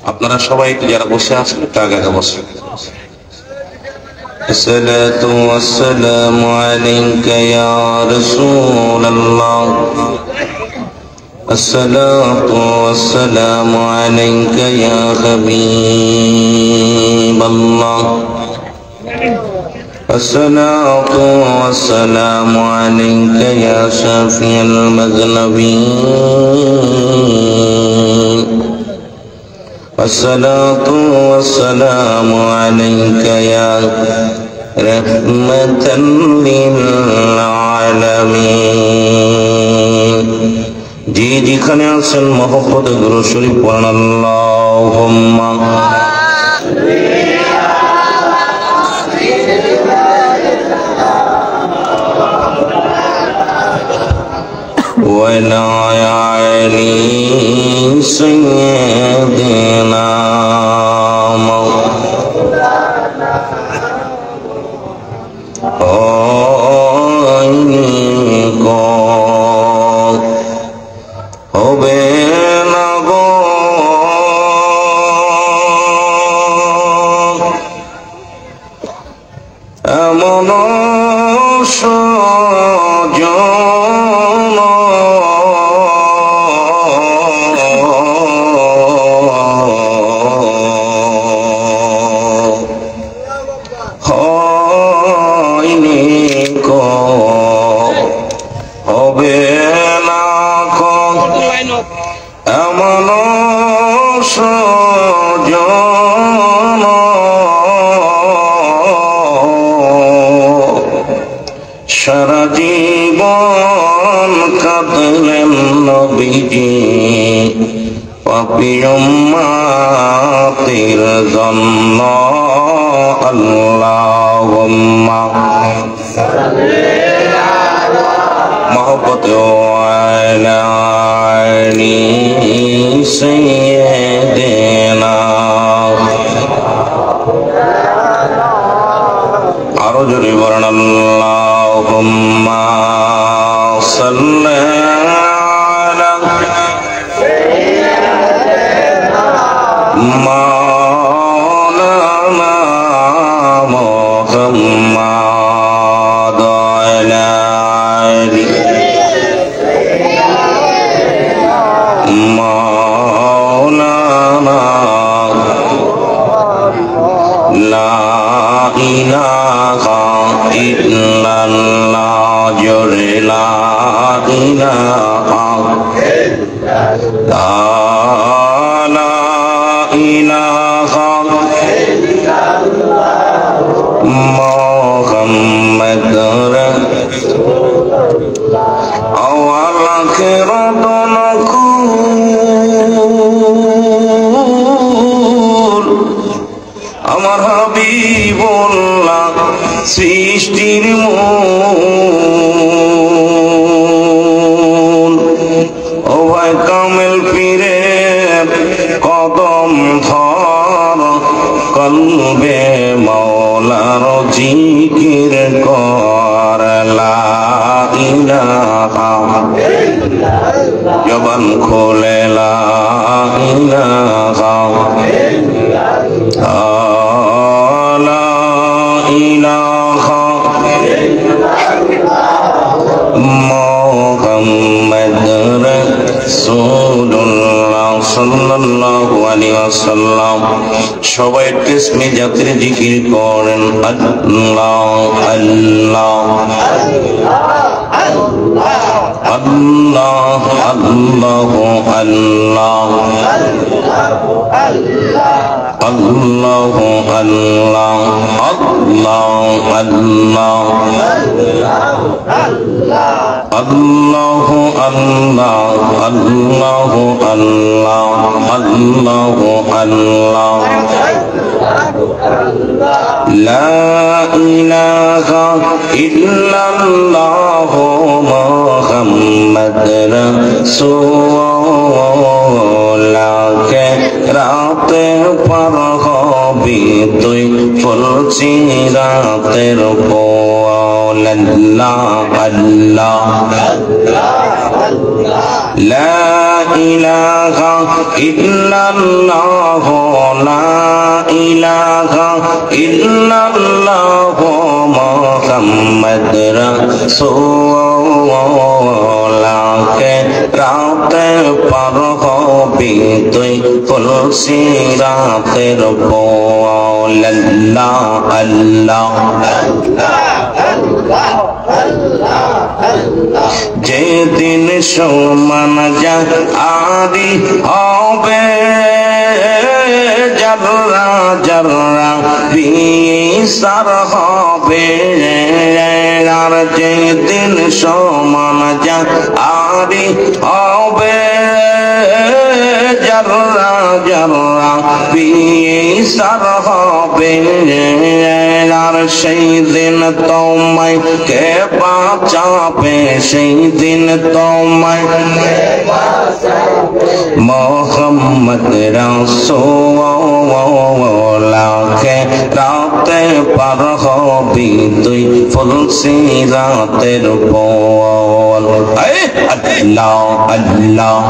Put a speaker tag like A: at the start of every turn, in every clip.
A: আপনারা সবাই যারা বসে আছেন আগে আগে বসেন। الصلاة والسلام عليك يا رسول الله الصلاة والسلام عليك يا حبيب الله الصلاة والسلام عليك يا شافي المذنبين الصلاة والسلام عليك يا رحمة للعالمين জি যেখানে আছেন মহব্বতে দুরূদ শরীফ পড়েন আল্লাহুম্মা وعلى آل سيدنا হবে না গো এমন সজন হয়নি গো হবে না গো এমন সজন সারা জীবন কাঁদলেন নবীজি পাপী উম্মতের জন্য আল্লাহুম্মা মহব্বতে ওয়ালা আলি সাইয়্যিদিনা আরো জোরে বলেন আল্লাহুম্মা সাল্লি আলা মাওলানা মুহাম্মাদ ওয়ালা আলি মাওলানা লা ইলাহা ইল্লাল্লাহ জোরে লা ইলাহা লা ইলাহা মুহাম্মাদুর রাসূলুল্লাহ আওয়াল আখিরাতুন কুল আমার হাবিবুল্লাহ সৃষ্টির মূল ও ভাই কামেল পীরের কদম ধর কলবে মাওলার জিকির কর লা ইলাহা ইল্লাল্লাহ জবান খোলে লা ইলাহা ইল্লাল্লাহ লা ইলাহা মুহাম্মাদুর রাসূলুল্লাহ সাল্লাল্লাহু আলাইহি ওয়াসাল্লাম সবাই তাসবিহ জাতির জিকির করেন আল্লাহ আল্লাহ আল্লাহ আল্লাহ আল্লাহ আল্লাহ আল্লাহ আল্লাহ আল্লাহ আল্লাহ আল্লাহ আল্লাহ আল্লাহ আল্লাহ লা ইলাহা ইল্লাল্লাহ মুহাম্মাদুর রাসূলুল্লাহ কে রাতে পার হবি তুই ফুলছি রাতের পোল আল্লাহ আল্লাহ আল্লাহ লা ইলাহা ইল্লাল্লাহ লা ইলাহা ইল্লাল্লাহ মুহাম্মদ রাসূলুল্লাহ কে রাতে পার হবি তুই তুলসী রাতের বল আল্লাহ আল্লাহ যেদিন সমান যা আদি হবে জর্রা জর্রা বিসার হবে আর যেদিন সমান যা আদি হবে জর্রা জর্রা বিসার হবে আর সেই দিন তোমায় কে বাঁচাবে সেই দিন তোমায় মোহাম্মদ রাসূলুল্লাহকে রাতে পার হবি তুই ফুলসি রাতের বল আল্লাহ আল্লাহ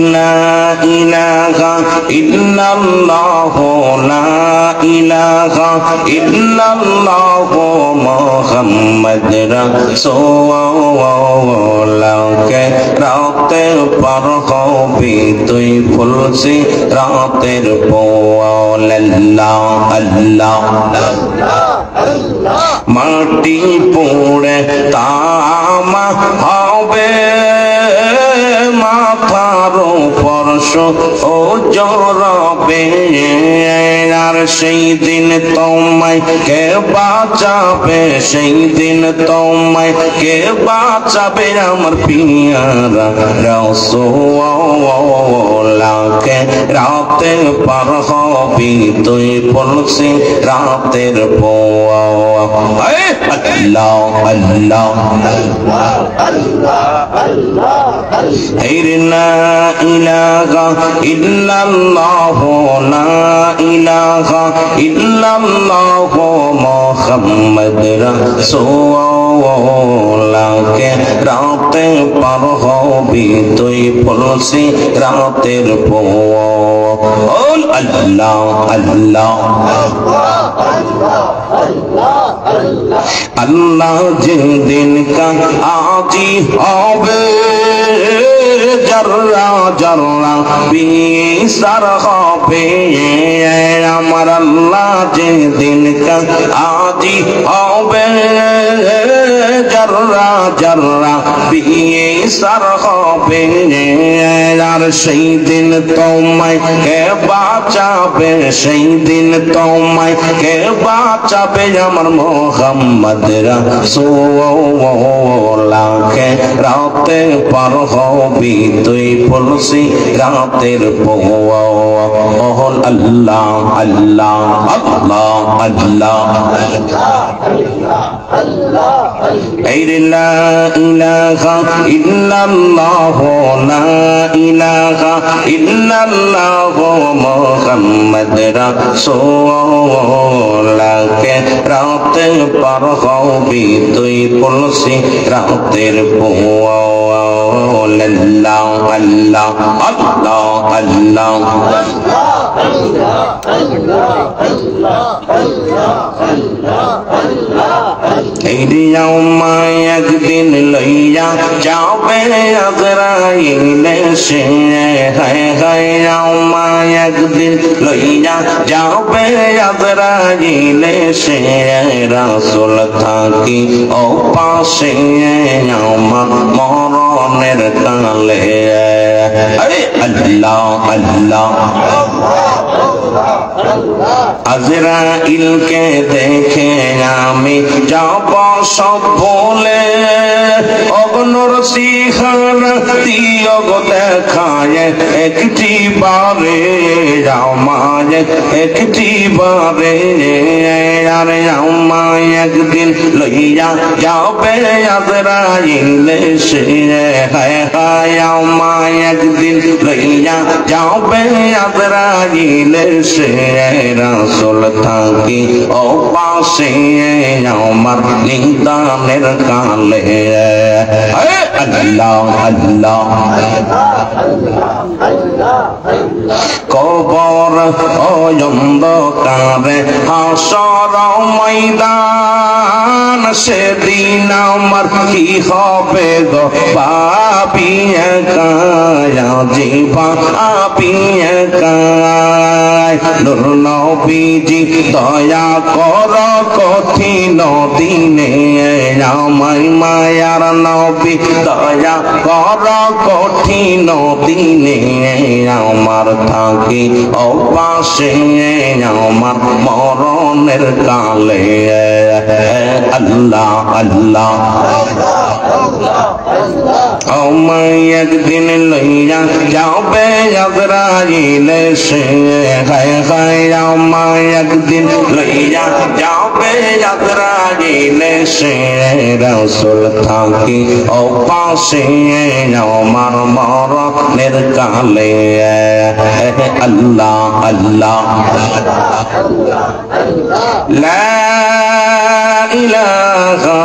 A: লা ইলাহা ইল্লাল্লাহ লা ইলাহা ইল্লাল্লাহ মুহাম্মদ রাসূলুল্লাহকে রাতে পার হবি তুই ফুলসি রাতের বল আল্লাহ আল্লাহ মাটি পড়ে তামা হবে মাথার উপর ও জড়াবে আর সেই দিন তোমায় কে বাঁচাবে সেই দিন তোমায় কে বাঁচাবে আমার পিয়ারা রাসূলুল্লাহকে রাতে পার হবি তুই ফুলসি রাতের বল আল্লাহ আল্লাহ লা ইলাহা ইল্লাল্লাহ লা ইলাহা ইল্লাল্লাহ মুহাম্মদ রাসূলুল্লাহকে রাতে পার হবি তুই ফুলসি রাতের বল আল্লাহ আল্লাহ আল্লাহ যেদিন কা আজি হবে জর্রা জর্রা বিসার হবে আমার আল্লাহ যেদিন কা আজি হবে জর্রা জর্রা বিসার হবে আর সেই দিন তোমায় কে বাঁচাবে সেই দিন তোমায় কে বাঁচাবে আমার মোহাম্মদ রাসূলুল্লাহকে রাতে পার হবি তুই ফুলসি রাতের বল আল্লাহ আল্লাহ আল্লাহ আল্লাহ লা ইলাহা ইল্লাল্লাহ লা ইলাহা ইল্লাল্লাহ মুহাম্মদ রাসূলুল্লাহকে রাতে পার হবি তুই ফুলসি রাতের বল আল্লাহ আল্লাহ আল্লাহ আল্লাহ একদিন লইয়া যাবে আজরাইল সে একদিন লইয়া যাবে আজরাইল সে রাসূল থাকি ও পাশে আমার মরণের কালে আল্লাহ আল্লাহ আজরাইলকে দেখে আমি যাব সব ভুলে নরসিংহারা দিও গো দেখায় একটি বারে আমায় একটি বারে আরে আমায় একদিন লইয়া যাবে আজরাইল সে হায় হায় আমায় একদিন লইয়া যাবে আজরাইল সে রাসূল থাকি ও পাশে আমার নিদানের কালে আল্লাহ আল্লাহ কবর অন্ধকারে হাসর ময়দান সেদিন আমার কি হবে গো পাপিয়ে কায়া জীবা পাপিয়ে কায় নূর নবীজি দয়া কর কঠিন দিনে আমায় মায়ার নবী দয়া কর কঠিন দিনে আমার থাকি অপাশে আমার মরণের কালে আল্লাহ আল্লাহ আমায় একদিন লইয়া যাবে আজরাইল সে হায় হায় আমায় একদিন লইয়া যাবে আজরাইল সে রাসূল থাকি অপাশে আমার মরণের কালে আল্লাহ আল্লাহ লা ইলাহা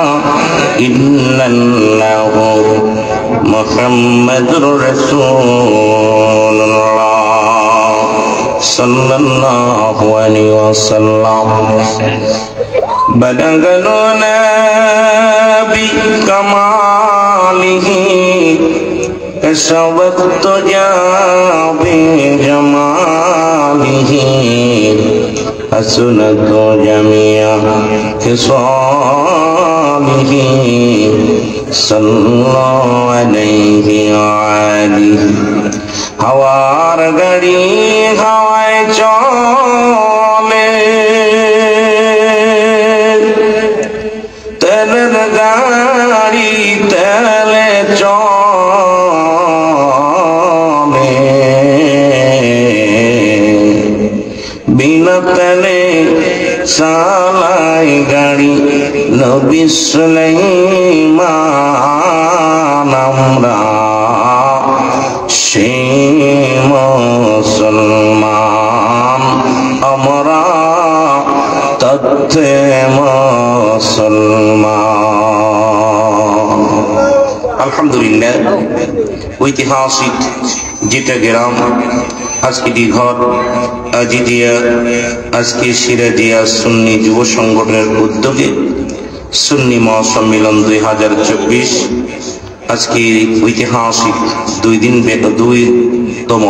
A: ইল্লাল্লাহ মুহাম্মাদুর রাসূলুল্লাহ সাল্লাল্লাহু আলাইহি ওয়াসাল্লাম বালাগনা বিকামালিহি كشفت جابي جماله حسنت جميع خصاله صلى الله عليه وآله হাওয়ার গাড়ি হাওয়ায় চলে তেলের গাড়ি তেলে চলে বিনা তেলে চালাই গাড়ি নবী সুলাইমান আমরা সে মুসলমান আমরা তথ্যে মুসলমান। আলহামদুলিল্লাহ, ঐতিহাসিক যেটা গ্রাম আজকে দীঘর আজিদিয়া আজকে সিরাজিয়া সুন্নি যুব সংগঠনের উদ্যোগে সুন্নি মহাসম্মেলন 2024 আজকে ঐতিহাসিক দুইতম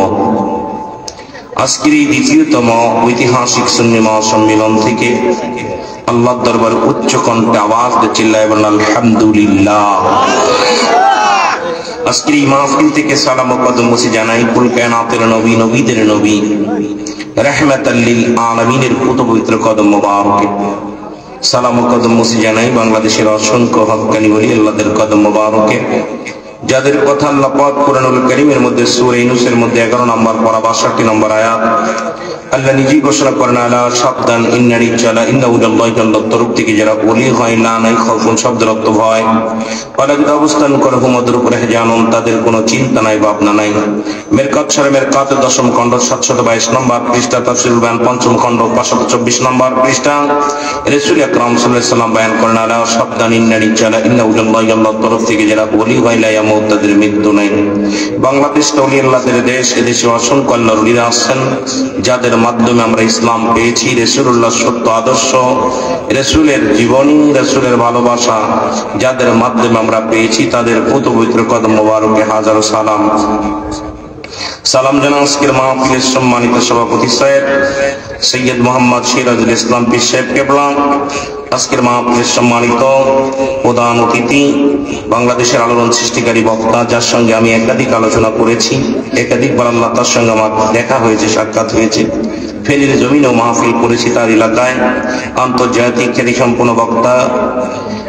A: আজকের এই দ্বিতীয়তম ঐতিহাসিক সুন্নি মহাসম্মেলন থেকে আল্লাহর দরবার উচ্চ কণ্ঠে আওয়াজ দিয়ে চিল্লায় বলেন আলহামদুলিল্লাহ। আজকের এই মাহফিল থেকে সালাম ও কদম মুছে জানাই কুল কায়নাতের নবী নবীদের নবী রাহমাতাল লিল আলামিনের পবিত্র কদম মোবারকে সালাম ও কদম মুছে জানাই বাংলাদেশের অসংখ্য হক্কানি ওলি আল্লাহদের কদম মোবারকে যাদের কথা আল্লাহ পাক কুরআনুল কারীমের মধ্যে সূরা ইউনূসের মধ্যে 11 নম্বর পারা 62 নম্বর আয়াত আল্লাহ নিজেই ঘোষণা করেন আলা সাবধান ইন্নানি চালা ইন্নাউল্লাহি আল্লাহর তরফ থেকে যারা ওলি হয় না নাই খৌফুন শব্দের অর্থ ভয় পালাকিত অবস্থান করে হুমদের উপরে জানুন তাদের কোনো চিন্তা নাই ভাবনা নাই। মেরকাত শরে মেরকাত 10ম খণ্ড 722 নম্বর পৃষ্ঠা তাফসীরুল বায়ান 5ম খণ্ড 524 নম্বর পৃষ্ঠা রাসূল আকরাম সাল্লাল্লাহু আলাইহি ওয়াসাল্লাম বয়ান করেন আলা সাবধান ইন্নানি চালা ইন্নাউল্লাহি আল্লাহর তরফ থেকে যারা ওলি হয় না ইয়ামুত তাদের মৃত্যু নাই। বাংলাদেশ ওলি আল্লাহদের দেশ, এদেশে অসংখ্য আল্লাহর ওলিরা আছেন যাদের মাধ্যমে আমরা ইসলাম পেয়েছি। রাসূলুল্লাহর সত্য আদর্শ, রাসূলের জীবনী, রাসূলের ভালোবাসা যাদের মাধ্যমে আমরা পেয়েছি তাদের পবিত্র কদম মোবারকে হাজারো সালাম। সালাম জানান আজকের মাহফিলের সম্মানিত সভাপতি সাহেব সৈয়দ মোহাম্মদ সিরাজুল ইসলাম পীর সাহেব কেবলা, আজকের মাহফিলের সম্মানিত প্রধান অতিথি বাংলাদেশের আলোড়ন সৃষ্টিকারী বক্তা যার সঙ্গে আমি একাধিক আলোচনা করেছি, একাধিকবার আল্লাহ তার সঙ্গে আমার দেখা হয়েছে, সাক্ষাৎ হয়েছে, ফেনীর জমিনেও মাহফিল করেছি তার এলাকায়, আন্তর্জাতিক খ্যাতি সম্পন্ন বক্তা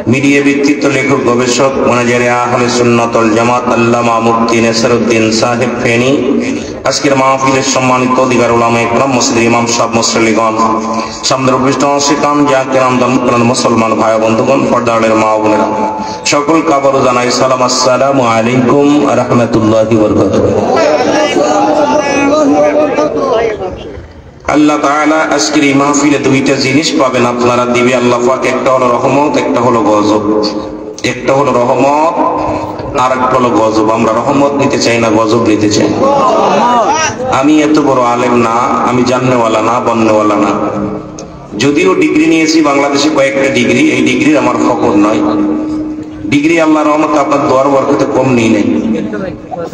A: মিডিয়া ব্যক্তিত্ব, লেখক, গবেষক, মুনাজিরে আহলে সুন্নাত ওয়াল জামাত আল্লামা মুফতি নেসারউদ্দিন সাহেব ফেনী। আজকের মাহফিলের সম্মানিত অধিকার উলামায়ে কেরাম, মসজিদের ইমাম সাহেব, মুসল্লিগণ, সামনের উপস্থিত অংশীদার জাকিরান দান মুসলমান ভাই বন্ধুগণ, পর্দারের মা বোনেরা, সকলকে আবারও জানাই সালাম, আসসালামু আলাইকুম ওয়া রাহমাতুল্লাহি ওয়া বারাকাতুহু। আল্লাহ তাআলা আজকের এই মাহফিলে দুইটা জিনিস পাবেন আপনারা, দিবে আল্লাহ পাক। একটা হলো রহমত, একটা হলো গজব। একটা হলো রহমত আর একটা হলো গজব। আমরা রহমত নিতে চাই না, গজব নিতে চাই। আমি এত বড় আলেম না, আমি জাননেওয়ালা না, বন্নেওয়ালা না। যদিও ডিগ্রি নিয়েছি বাংলাদেশে কয়েকটা ডিগ্রি, এই ডিগ্রির আমার ফখর নয়। ডিগ্রি আল্লাহর রহমতে আপনার দোয়ার বরকতে কম নেই নাই,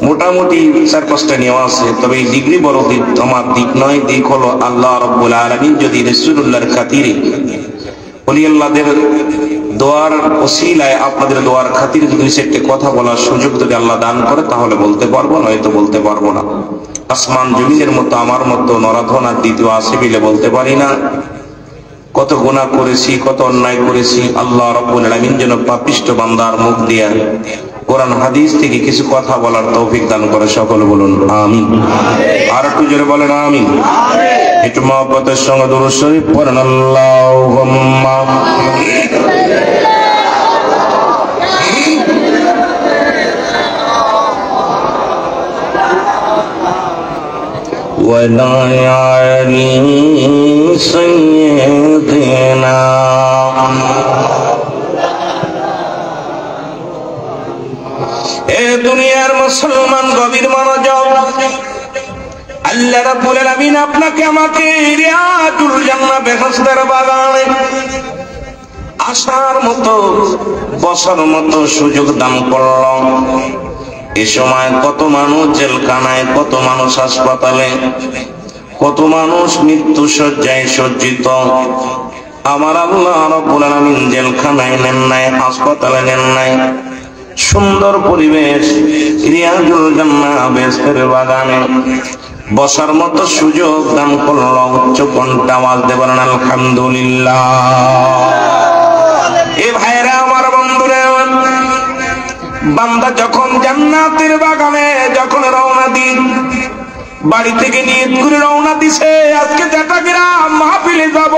A: মোটামুটি 4-5টা নেওয়া আছে। তবে এই ডিগ্রি বড় দিক আমার দিক নয়, দিক হলো আল্লাহ রাব্বুল আলামিন যদি রাসূলুল্লাহর খাতিরে, ওলি আল্লাহদের দোয়ার ওসিলায়, আপনাদের দোয়ার খাতিরে যদি সেটা কথা বলার সুযোগ যদি আল্লাহ দান করে, তাহলে বলতে পারবো, নয়তো বলতে পারবো না। আসমান জমিনের মতো আমার মতো নরাধন আর দ্বিতীয় আসিবিলে বলতে পারি না। কত গুনাহ করেছি, কত অন্যায় করেছি। আল্লাহ রাব্বুল আলামিন যেন পাপিষ্ঠ বান্দার মুখ দিয়ে কোরআন হাদিস থেকে কিছু কথা বলার তৌফিক দান করে, সকলে বলুন আমিন। আর একটু জোরে বলেন আমিন। একটু মহব্বতের সঙ্গে দুরূদ শরীফ পড়েন, আল্লাহুম্মা ওয়ালা আলি সাইয়্যিদিনা। এ দুনিয়ার মুসলমান গভীর মনোযোগ, আল্লাহ রাব্বুল আলামিন আপনাকে আমাকে রিয়াজুল জান্নাহ বেহেশতের বাগানে আসার মতো, বসার মতো সুযোগ দান করল। এ সময় কত মানুষ জেলখানায়, কত মানুষ হাসপাতালে, কত মানুষ মৃত্যু শয্যায় সজ্জিত। আমার আল্লাহ রাব্বুল আলামিন জেলখানায় নেন নাই, হাসপাতালে নেন নাই, সুন্দর পরিবেশ রিয়াজুল জান্নাহ বেহেশতের বাগানে বসার মতো সুযোগ দান করল। উচ্চ কণ্ঠে আওয়াজ দেবেন আলহামদুলিল্লাহ। এ ভাইরা আমার, বন্ধুরা, বান্দা যখন জান্নাতের বাগানে যখন রওনা দিন, বাড়ি থেকে নিয়ত করে রওনা দিছে আজকে চট্টগ্রাম মাহফিলে যাব,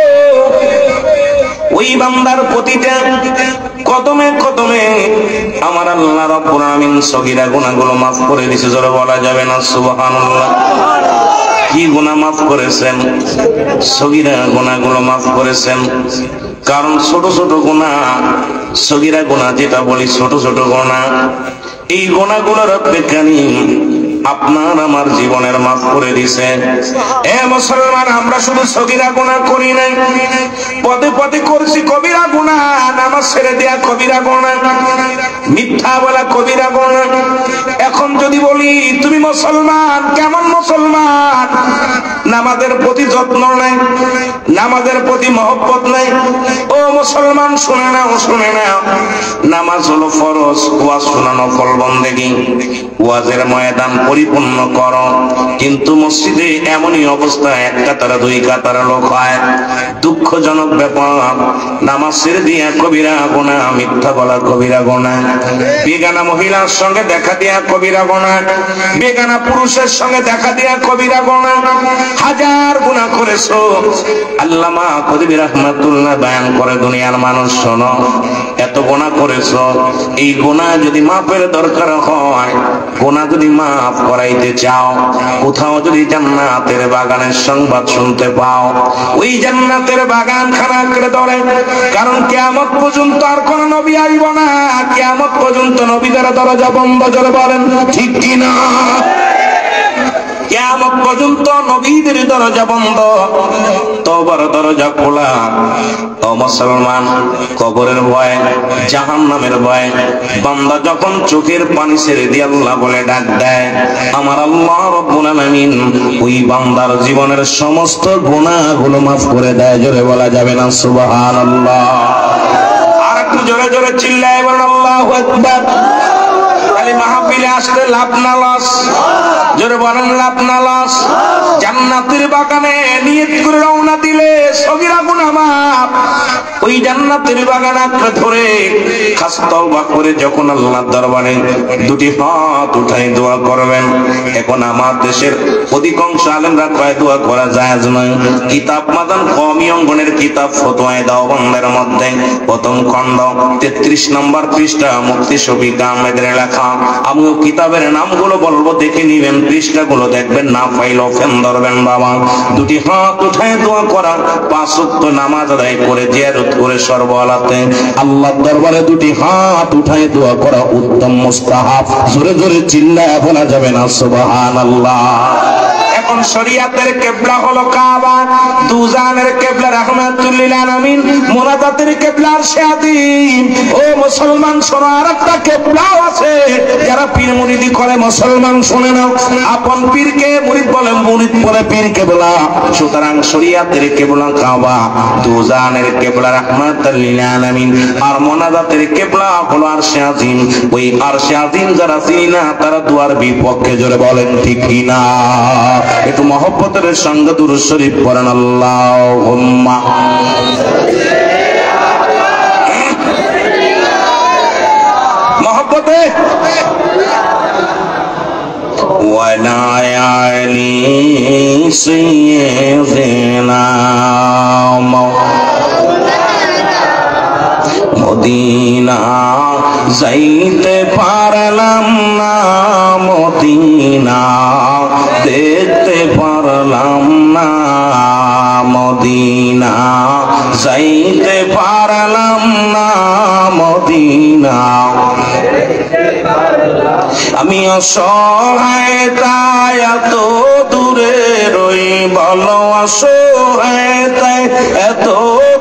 A: ওই বান্দার প্রতিটা কদমে কদমে আমার আল্লাহ রাব্বুল আলামিন সগীরা গুনাহগুলো মাফ করে দিয়েছে। জোরে বলা যাবে না সুবহানাল্লাহ। কি গুনাহ মাফ করেছেন? সগীরা গুনাহগুলো মাফ করেছেন। কারণ ছোট ছোট গুনাহ, সগীরা গুনাহ যেটা বলি ছোট ছোট গুনাহ, এই গুনাহগুলো রব্বে কারীম আপনার আমার জীবনের মাফ করে দিছে। এ মুসলমান, আমরা শুধু সগীরা গুনাহ করি নাই, পদে পদে করছি কবিরা গুনাহ। নামাজ ছেড়ে দেয়া কবিরা গুনাহ, মিথ্যা বলা কবিরা গুনাহ। এখন যদি বলি তুমি মুসলমান, কেমন মুসলমান? নামাজের প্রতি যত্ন নাই, নামাজের প্রতি মহব্বত নাই। ও মুসলমান, শুনে নাও, শুনে নাও, নামাজ হলো ফরজ, ওয়াজ শোনা নফল বন্দেগী। ওয়াজের ময়দান পরিপূর্ণ করো, কিন্তু মসজিদে এমনই অবস্থা, এক কাতারে দুই কাতারে লোক হয়। দুঃখজনক ব্যাপার, নামাজ ছেড়ে দিয়া কবিরা গুনাহ, মিথ্যা বলা কবিরা গুনাহ, বেগানা মহিলার সঙ্গে দেখা দিয়া কবিরা গুনাহ, বেগানা পুরুষের সঙ্গে দেখা দিয়া কবিরা গুনাহ। হাজার গুনাহ করেছো। আল্লামা কদবী রাহমাতুল্লাহ বয়ান করে, দুনিয়ার মানুষ শোনো, এত গুনাহ করেছো, এই গুনাহ যদি মাফের দরকার হয়, গুনাহ যদি মাফ করাইতে চাও, কোথাও যদি জান্নাতের বাগানের সংবাদ শুনতে পাও, ওই জান্নাতের বাগান খানা করে ধরে। কারণ কিয়ামত পর্যন্ত আর কোন নবী আইব না, কিয়ামত পর্যন্ত নবীদের দরজা বন্ধ। জোরে বলেন ঠিক কিনা? কিয়ামত পর্যন্ত নবীদের দরজা বন্ধ, তওবার দরজা খোলা। ও মুসলমান, কবরের ভয়, জাহান্নামের ভয়, বান্দা যখন চোখের পানি ছেড়ে দিয়ে আল্লাহ বলে ডাক দেয়, আমার আল্লাহ রাব্বুল আলামিন ওই বান্দার জীবনের সমস্ত গুনাহগুলো মাফ করে দেয়। জোরে বলা যাবে না সুবহানাল্লাহ? আর একটু জোরে জোরে চিল্লায় বলেন আল্লাহু আকবার। খালি মাহফিলে আসলে লাভ না লস? জোরে বলেন লাভ না লস? জান্নাতের বাগানে নিয়ত করে রওনা দিলে সগীরা গুনাহ মাফ। ওই জান্নাতের বাগান আঁকড়ে ধরে খাস তওবা করে যখন আল্লাহর দরবারে দুটি হাত উঠাই দোয়া করবেন। এখন আমার দেশের অধিকাংশ আলেমরা কয় দোয়া করা জায়েজ নয়। কিতাব মাদান কওমি অঙ্গনের কিতাব ফতোয়ায়ে দেওবন্দের মধ্যে প্রথম খণ্ড 33 নম্বর পৃষ্ঠা মুফতি শফিক আহমেদের লেখা। আমিও কিতাবের নামগুলো বলবো, দেখে নিবেন, পৃষ্ঠাগুলো দেখবেন, না পাইলে ফেন ধরবেন বাবা। দুটি হাত উঠায় দোয়া করা, 5 ওয়াক্ত নামাজ আদায় করে জিয়ারত করে সর্বহালাতে আল্লাহর দরবারে দুটি হাত উঠায় দোয়া করা উত্তম মুস্তাহাব। জোরে জোরে চিল্লায় বলা যাবে না সুবহানাল্লাহ। এখন শরিয়াতের কিবলা হলো কাবা, দুজানের কিবলা রাহমাতুল লিল আলামিন, মুনাজাতের কিবলা আরশাদিন। ও মুসলমান শোনো, আরেকটা কিবলাও আছে। যারা পীর মুরিদি করে মুসলমান শুনে নাও, আপন পীরকে মুরিদ বলে, মুরিদ বলে পীর কিবলা। সুতরাং শরিয়াতের কিবলা কাবা, দুজানের কিবলা রাহমাতুল লিল আলামিন, আর মুনাজাতের কিবলা হলো আরশাদিন। ওই আরশাদিন যারা চিনি না তারা দুয়ার বিপক্ষে, জোরে বলেন ঠিক কিনা। একটু মহব্বতের সঙ্গে দুরূদ শরীফ পড়েন, আল্লাহুম্মা মহব্বতে ওয়ালা আলি সাইয়্যিদিনা মদিনা যাইতে পারলাম না, মদিনা দেখতে পারলাম না, মদিনা যাইতে পারলাম না, মদিনা আমি অসহায় তাই এত দূরে রই, বলো অসহায় তাই এত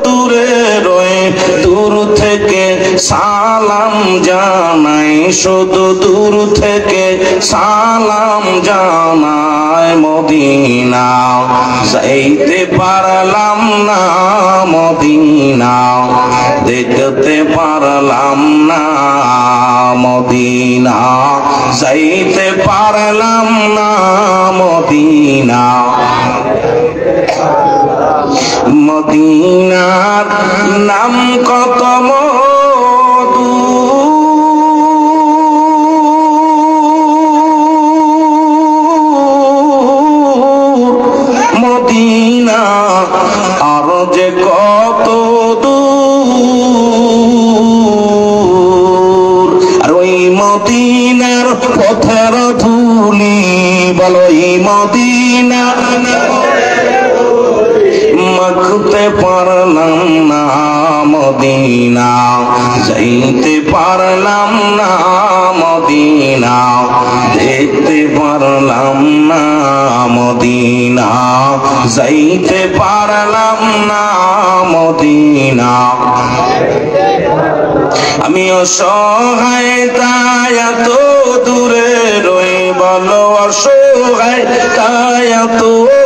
A: দূরে রই, দূর থেকে সালাম জানাই, শুধু দূর থেকে সালাম জানাই, মদিনা যাইতে পারলাম না, মদিনা দেখতে পারলাম না, মদিনা যাইতে পারলাম না, মদিনা মদিনার নাম কত মধু, মদিনা আর যে কত দূর, আর ওই মদিনার পথের ধুলি, বলো এই মদিনা মাখতে পারলাম না, মদিনা যাইতে পারলাম না, মদিনা দেখতে পারলাম না, মদিনা যাইতে পারলাম না, মদিনা আমি অসহায় তাই এত দূরে রই, বলো অসহায় তাই এত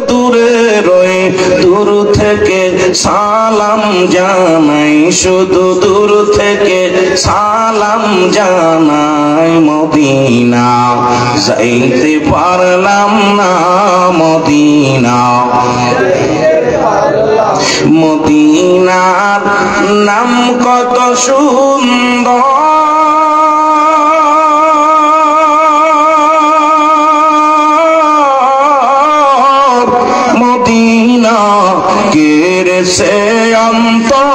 A: দূরে রই, দূর থেকে সালাম জানাই, শুধু দূর থেকে সালাম জানাই, মদিনা যাইতে পারলাম না, মদিনা মদিনার নাম কত সুন্দর, মদিনা কেড়েছে অন্তর,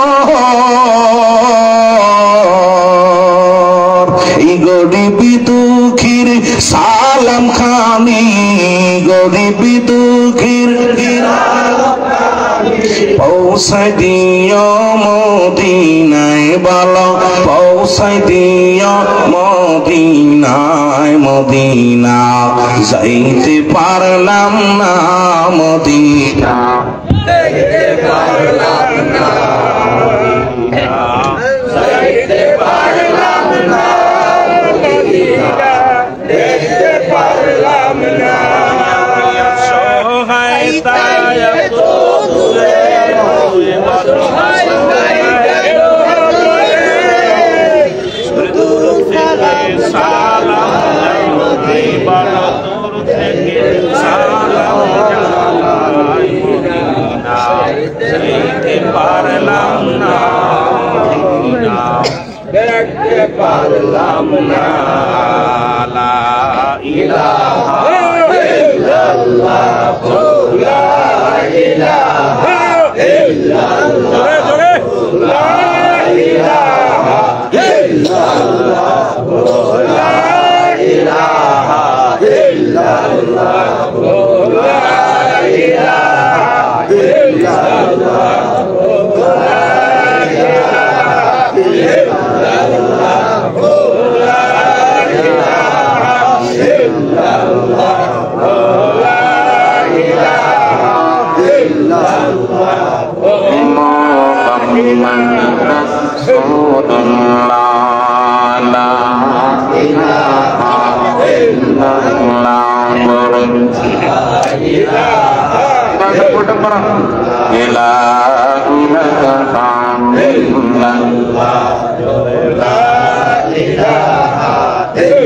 A: এই গরিব দুঃখীর সালাম খানি, গরিব দুঃখীর পৌঁছাই দিও মদিনায়, বলো পৌঁছাই দিও মদিনায়, মদিনা যাইতে পারলাম না, মদিনা যাইতে পারলাম না, যাইতে পারলাম না, মদিনা দেখতে পারলাম না, সহায় তাই এত দূরে সালাম সইতে পারলাম না, দেখতে পারলাম না। লা ইলাহা ইল্লাল্লাহ, লা ইলাহা ইল্লাল্লাহ, লা ইলাহা ইল্লাল্লাহ, লা ইলাহা ইল্লাল্লাহ, লা ইলাহা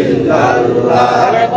A: ইল্লাল্লাহ,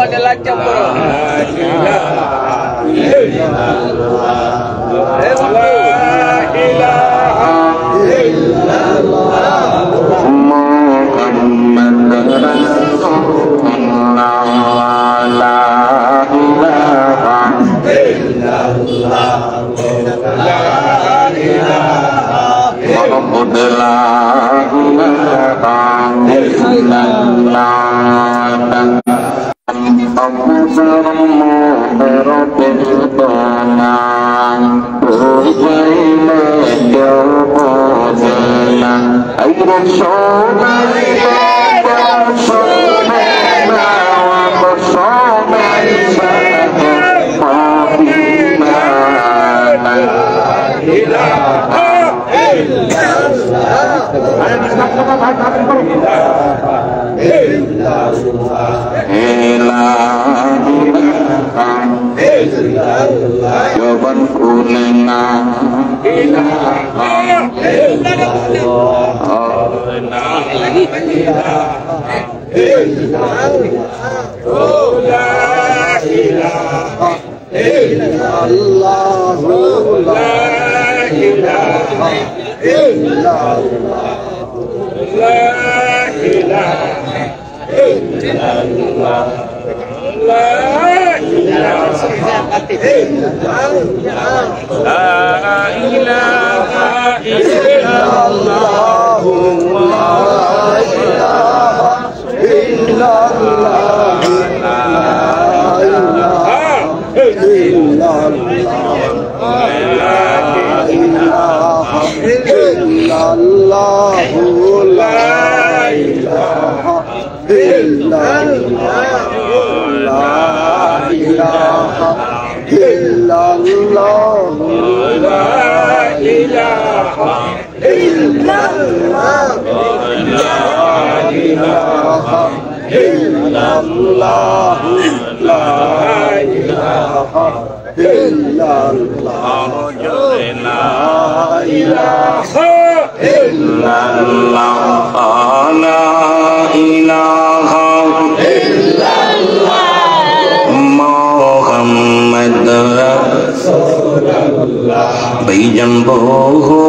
A: লা ভাইজান বহু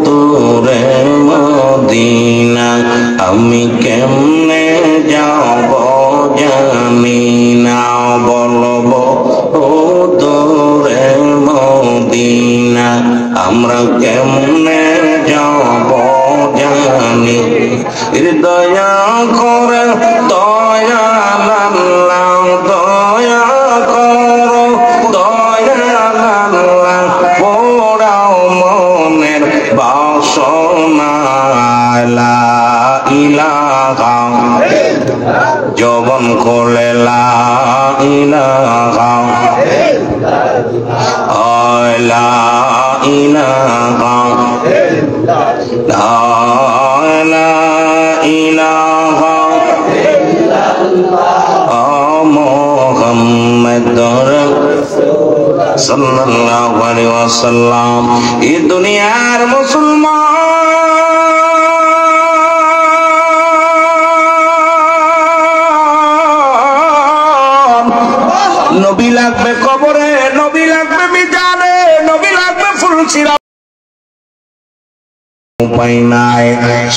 A: দূরে মদিনা, আমি কেমনে যাব জানি না, বলবো ও দূরে মদিনা, আমরা কেমনে যাব জানি। দয়া করে দয়া আল্লাহ, দয়া করো দয়া আল্লাহ, পোড়াও মনের বাসনা। লা ইলাহা জবন করলে লা ইলাহা, লা ইলাহা, লা ইলাহা মুহাম্মাদুর সাল্লাল্লাহু আলাইহি ওয়াসাল্লাম। এই দুনিয়ার মুসলমান নবী লাগবে কবরে, নবী লাগবে মিজানে, নবী লাগবে ফুলসিরা। উপায় নাই।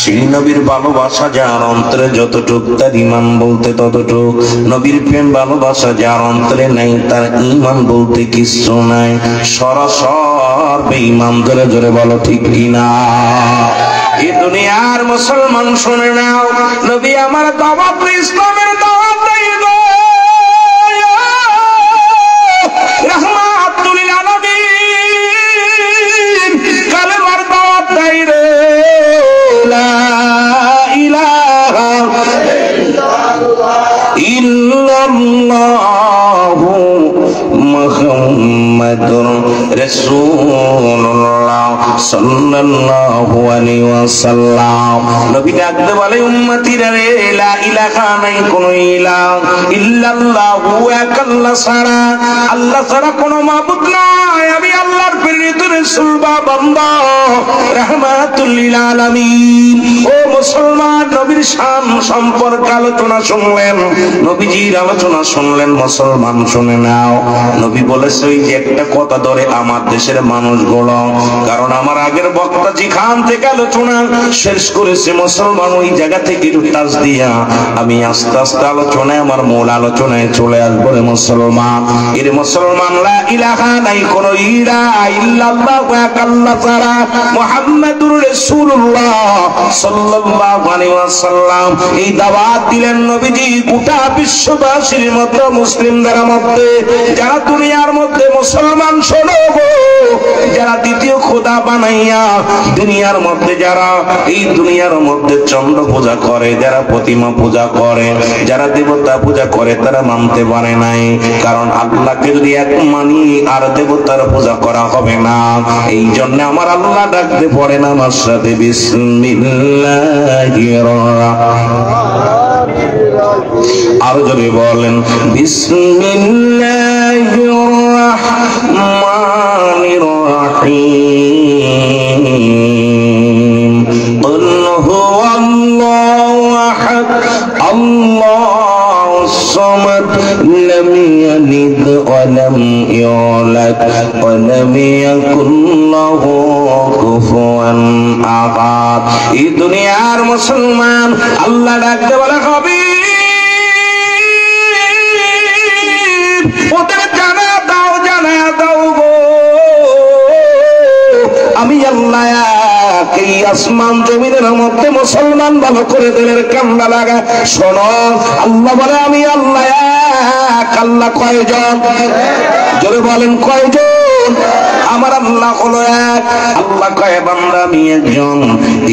A: সেই নবীর ভালোবাসা যার অন্তরে যতটুক, তার ঈমান বলতে ততটুক। নবীর প্রেম ভালোবাসা যার অন্তরে নাই, তার ঈমান বলতে কিছু নাই। সরাসর বেঈমান। জোরে জোরে বলো ঠিক কিনা? এই দুনিয়ার মুসলমান শুনে নাও, নবী আমার দাওয়াত, ইসলামের দাওয়াত দেয় গো, রাহমাতুল লিল আলামিন কালেমার দাওয়াত দেয় রে। লা ইলাহা ইল্লাল্লাহু মুহাম্মাদুর রাসূলুল্লাহ সাল্লাল্লাহু আলাইহি ওয়াসাল্লাম। নবী ডাকতে বলে উম্মতিরা রে, লা ইলাহা নাই কোনো ইলাহ, ইল্লাল্লাহু এক আল্লাহ ছাড়া, আল্লাহ ছাড়া কোনো মাবুদ নাই। আমি আল্লাহর প্রেরিত রাসূল বা বান্দা, রাহমাতুল লিল আলামিন। ও মুসলমান, নবীর শান সম্পর্কে আলোচনা শুনলেন, নবীজির আলোচনা শুনলেন। মুসলমান শুনে নাও, নবী বলেছে ওই যে একটা কথা ধরে আমার দেশের মানুষগুলো, কারণ আমার আগের বক্তা যেখান থেকে আলোচনা শেষ করেছে মুসলমান, ওই জায়গা থেকে একটু টাচ দিয়া আমি আস্তে আস্তে আলোচনায়, আমার মূল আলোচনায় চলে আসবো রে মুসলমান। এর মুসলমান, লা ইলাহা নাই কোনো ইলাহ, ইল্লাল্লাহু এক আল্লাহ ছাড়া, মুহাম্মাদুর রাসূলুল্লাহ সাল্লাল্লাহু আলাইহি ওয়াসাল্লাম। এই দাওয়াত দিলেন নবীজি গোটা বিশ্ববাসীর মধ্যে, মুসলিমদের মধ্যে, যারা দুনিয়ার মধ্যে মুসলমান শোনো গো, যারা দ্বিতীয় খোদা বানাইয়া দুনিয়ার মধ্যে, যারা এই দুনিয়ার মধ্যে চন্দ্র পূজা করে, যারা প্রতিমা পূজা করে, যারা দেবতা পূজা করে, তারা মানতে পারে নাই। কারণ আল্লাহকে যদি এক মানি আর দেবতার পূজা করা হবে না। এই জন্য আমার আল্লাহ ডাকতে পড়ে না আমার সাথে, বিসমিল্লাহির আরো জোরে বলেন, বিসমিল্লাহির রাহমানির রাহিম। কুল হুয়াল্লাহু আহাদ, আল্লাহুস সামাদ, লাম ইয়ালিদ ওয়া লাম ইউলাদ ওয়া লাম ইয়াকুল লাহু কুফুয়ান আহাদ। এই দুনিয়ার মুসলমান আল্লাহ ডাকতে বলে, হবে ওদের জানা দাও, জানা দাও গো, আমি আল্লাহ এই আসমান জমিনের মধ্যে মুসলমান ভালো করে দিলের কান্না লাগা শোনো। আল্লাহ বলে আমি আল্লাহ এক। আল্লাহ কয়জন? জোরে বলেন কয়জন? আমার আল্লাহ হলো এক। আল্লাহ কয় বান্দা আমি একজন।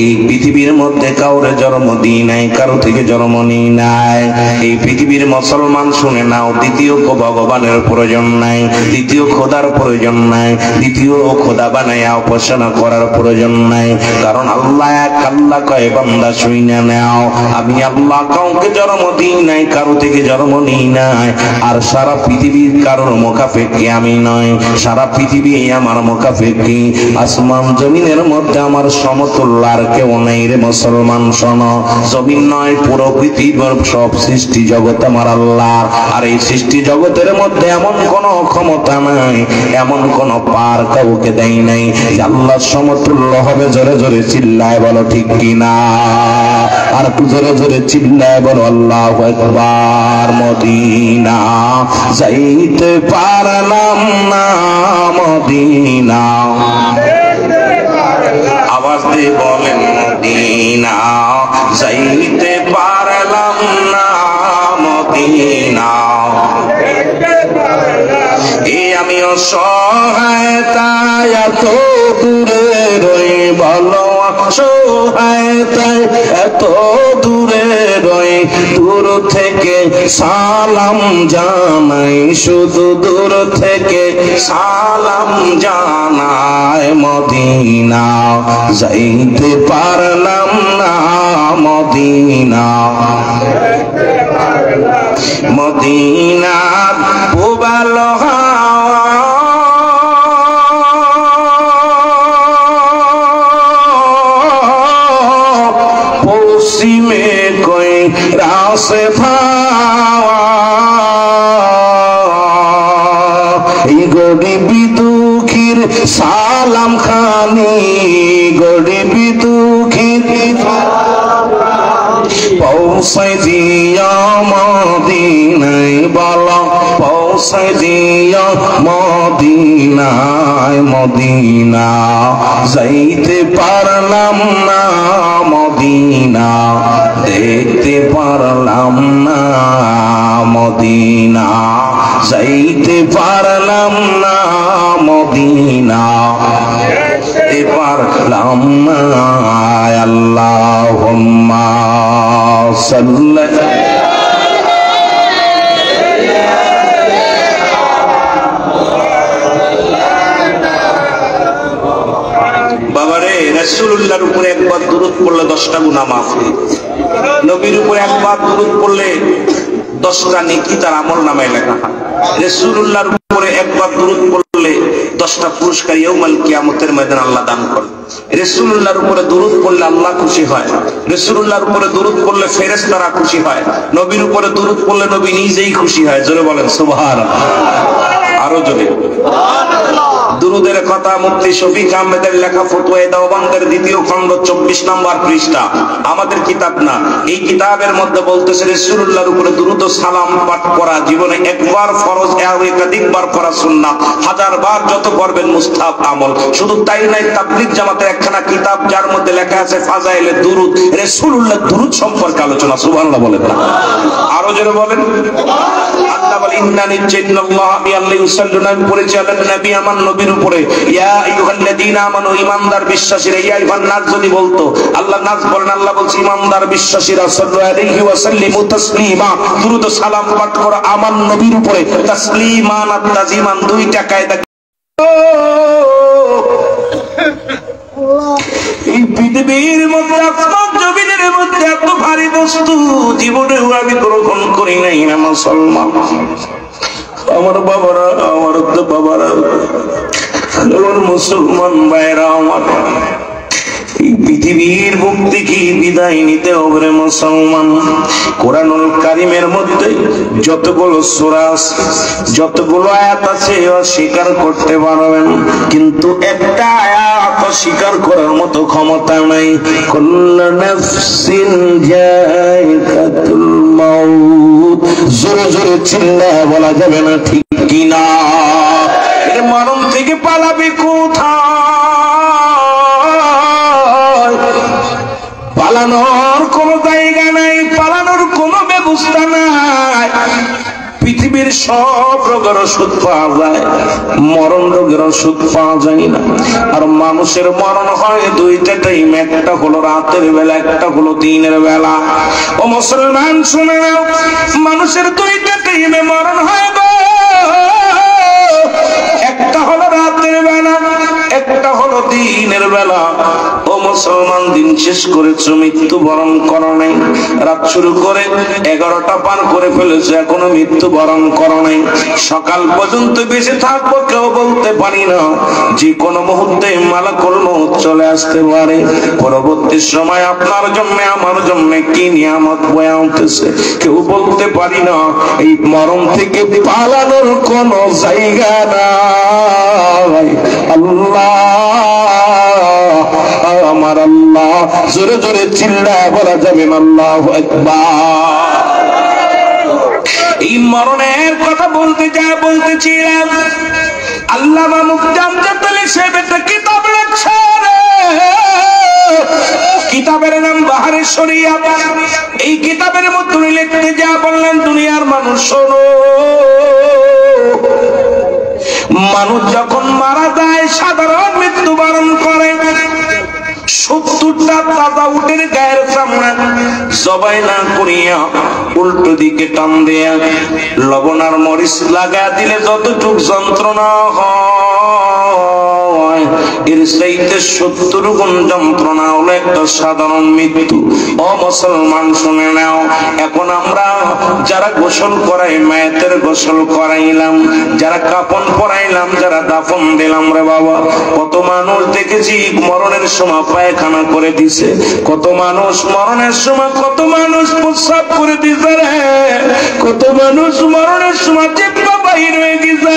A: এই পৃথিবীর মধ্যে কাউরে জন্ম দিই নাই, কারো থেকে জন্ম নিই নাই। এই পৃথিবীর মুসলমান শুনে নাও, দ্বিতীয় ভগবানের প্রয়োজন নাই, দ্বিতীয় খোদার প্রয়োজন নাই, দ্বিতীয় খোদা বানাইয়া উপাসনা করার প্রয়োজন নাই। কারণ আল্লাহ এক। আল্লাহ কয় বান্দা শুইনা নাও, আমি আল্লাহ কাউকে জন্ম দিই নাই, কারো থেকে জন্ম নিই নাই। আর সারা পৃথিবীর কারোর মুখাপেক্ষী আমি নয়, সারা পৃথিবী আমার মুখাপেক্ষী। আসমান জমিনের মধ্যে আমার সমতুল্য আর কেউ নেই রে মুসলমান শোনো। জমিন নয়, পুরো পৃথিবীর সব সৃষ্টি জগৎ আমার আল্লাহ। আর এই সৃষ্টি জগতের মধ্যে এমন কোন ক্ষমতা নাই, এমন কোন পার কাউকে দেয় নাই আল্লাহ সমতুল্য হবে। জোরে জোরে চিল্লায় বলো ঠিক কিনা? আর একটু জোরে জোরে চিল্লায় বলো আল্লাহু আকবার। মদিনা যাইতে পারলাম না, মদিনা, আওয়াজ দিয়ে বলেন মদিনা যাইতে পারলাম না, মদিনা। এই আমি অসহায়তায় এত দূরে রই, বলো অসহায়তায় এত দূরে রই। দূর থেকে সালাম জানাই, শুধু দূর থেকে সালাম জানাই। মদিনা যাইতে পারলাম না, মদিনা, মদিনা পুবাল পশ্চিমে কই রাসে ফাওয়া, এই গরিবি দুঃখীর সালাম খানি গরিব দুঃখী পৌঁছায় দিয়া মদিনায় বালা, পৌঁছায় দিয়া মদিনায়, মদিনা যাইতে পারলাম না, মদিনা দেখতে পারলাম না, মদিনা যাইতে পারলাম না, মদিনা দেখতে পারলাম না। আল্লাহুম্মা সাল্লি বাবারে, রাসূলুল্লাহর উপরে একবার দুরূদ পড়লে 10টা গুনাহ মাফ হয়। নবীর উপরে একবার দুরূদ পড়লে 10টা নেকি তার আমলনামায় লেখা হয়। রাসূলুল্লাহর উপরে একবার দুরূদ পড়লে 10টা পুরস্কার ইয়াউমাল কিয়ামতের ময়দানে আল্লাহ দান করেন। রাসূলুল্লাহর উপরে দুরূদ পড়লে আল্লাহ খুশি হয়, রাসূলুল্লাহর উপরে দুরূদ পড়লে ফেরেশতারা খুশি হয়, নবীর উপরে দুরূদ পড়লে নবী নিজেই খুশি হয়। জোরে বলেন সুবহানাল্লাহ, আরো জোরে সুবহানাল্লাহ। দুরূদের কথা মুফতি শফিক আহমেদের লেখা ফতোয়া দেওবন্দের 2য় খণ্ড 24 নম্বর পৃষ্ঠা, আমাদের কিতাব না, এই কিতাবের মধ্যে বলতেছে রাসূলুল্লাহর উপরে দুরূদ ও সালাম পাঠ করা জীবনে একবার ফরজ, একাধিকবার করা সুন্নাত, 1000 বার যত করবেন মুস্তাহাব আমল। শুধু তাই নয়, তাবলীগ জামাতের একখানা কিতাব যার মধ্যে লেখা আছে ফাজাইলে দুরূদ, রাসূলুল্লাহ দুরূদ সম্পর্কে আলোচনা। সুবহানাল্লাহ বলেন না, আরো জোরে বলেন সুবহানাল্লাহ। আল্লাহ বলেন ইন্নানি জান্নাল্লাহ বিআল্লাহি ইউসাল্লুনা পড়েছে আল্লাহর নবী আমার নবীর উপরে, ইয়া আইয়ুহাল্লাযীনা আমানু, ঈমানদার বিশ্বাসীরা, ইয়া আইয়ুহান নাস যদি বলতো, আল্লাহ নাস বলেন, আল্লাহ বলছে ঈমানদার বিশ্বাসীরা, সাল্লাল্লাহু আলাইহি ওয়া সাল্লিমু তাসলিমা, দুরূদ ও সালাম পাঠ করো আমার নবীর উপরে, তাসলিমান আর তাজিমান, দুইটা কায়দা। এই পৃথিবীর মধ্যে, আসমান জমিনের মধ্যে এত ভারী বস্তু জীবনেও আমি গ্রহণ করি নাই না মুসলমান। আমার বাবারা, আমার বাবারা, আমার মুসলমান ভাইরা, আমার এই পৃথিবীর বুক থেকে বিদায় নিতে হবে মুসলমান। কোরআনুল কারীমের মধ্যে যতগুলো সূরা, যতগুলো আয়াত আছে অস্বীকার করতে পারবেন, কিন্তু একটা আয়াত অস্বীকার করার মতো ক্ষমতা নাই। কুল্লু নাফসিন যায়িকাতুল মাউত, জোরে জোরে চিল্লায়ে বলা যাবে না ঠিক কিনা? এর মরণ থেকে পালাবে কোথায়? পালানোর কোন জায়গা নাই, পালানোর কোন ব্যবস্থা নাই। পৃথিবীর সব রোগের ওষুধ পাওয়া যায়, মরণ রোগের ওষুধ পাওয়া যায় না। আর মানুষের মরণ হয় দুইটা টাইম, একটা হলো রাতের বেলা, একটা হলো দিনের বেলা। ও মুসলমান শুনে নাও, মানুষের দুইটা টাইমে মরণ হয় গো। একটা হলো রাতের বেলা, একটা হলো দিনের বেলা। ও মুসলমান, দিন শেষ করেছো, মৃত্যুবরণ করো নাই। রাত শুরু করে 11টা পার করে ফেলেছো, এখনো মৃত্যুবরণ করো নাই। সকাল পর্যন্ত বেঁচে থাকবো কেউ বলতে পারি না, যে কোনো মুহূর্তে মালাকুল মউত চলে আসতে পারে। পরবর্তী সময় আপনার জন্য আমার জন্য কি নিয়ামত বয়ে আনতেছে কেউ বলতে পারি না। এই মরণ থেকে পালানোর কোন জায়গা নাই। আল্লাহ আমার আল্লাহ, জোরে জোরে চিল্লায় বলা যাবে না আল্লাহু আকবার। এই মরণের কথা বলতে যা বলতেছিলাম, আল্লামা মুফতি আমজাদ আলী সাহেব একটা কিতাব লিখছে, কিতাবের নাম বাহারে শরিয়াত। এই কিতাবের মধ্যে লিখতে যা বললেন, দুনিয়ার মানুষ শোনো, মানুষ যখন মারা যায় সাধারণ মৃত্যুবরণ করে, 70টা তাজা উটের গায়ের চামড়া জবাই না করিয়া উল্টো দিকে টান দিয়া লবণ আর মরিচ লাগা দিলে যতটুক যন্ত্রণা হয়, এর চাইতে 70 গুণ যন্ত্রণা হলো একটা সাধারণ মৃত্যু। ও মুসলমান শুনে নাও, এখন আমরা যারা গোসল করাই, মায়েতের গোসল করাইলাম, যারা কাফন পরাইলাম, যারা দাফন দিলাম, রে বাবা, কত মানুষ দেখেছি মরণের সময় পায়খানা করে দিছে, কত মানুষ মরণের সময়, কত মানুষ প্রস্রাব করে দিছে রে, কত মানুষ মরণের সময় জিহ্বা বাহির হয়ে গেছে।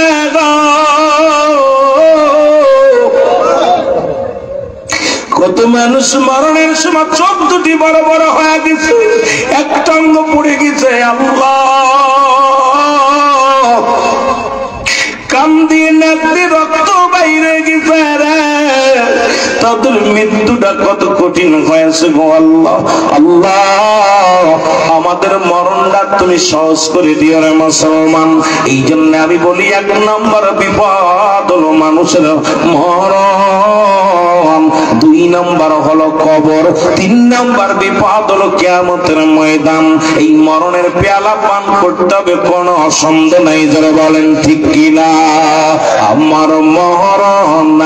A: কত মানুষ মরণের সময় চোখ দুটি বড় বড় হয়ে গেছে, একটা অঙ্গ পড়ে গেছে। আল্লাহ কাম দিয়ে নাকতে রক্ত বাইরে গেছে রে, তাদের মৃত্যুটা কত কঠিন হয়েছে গো আল্লাহ। আল্লাহ আমাদের মরণটা তুমি সহজ করে দিও রে মুসলমান। এই জন্য আমি বলি, এক নম্বর বিপদ হলো মানুষের মরণ, দুই নম্বর হলো কবর, তিন নম্বর বিপদ হলো কিয়ামতের ময়দান। এই মরণের পেয়ালা পান করতে হবে, কোনো সন্দেহ নাই। যারা বলেন ঠিক কিনা? আমার মরণ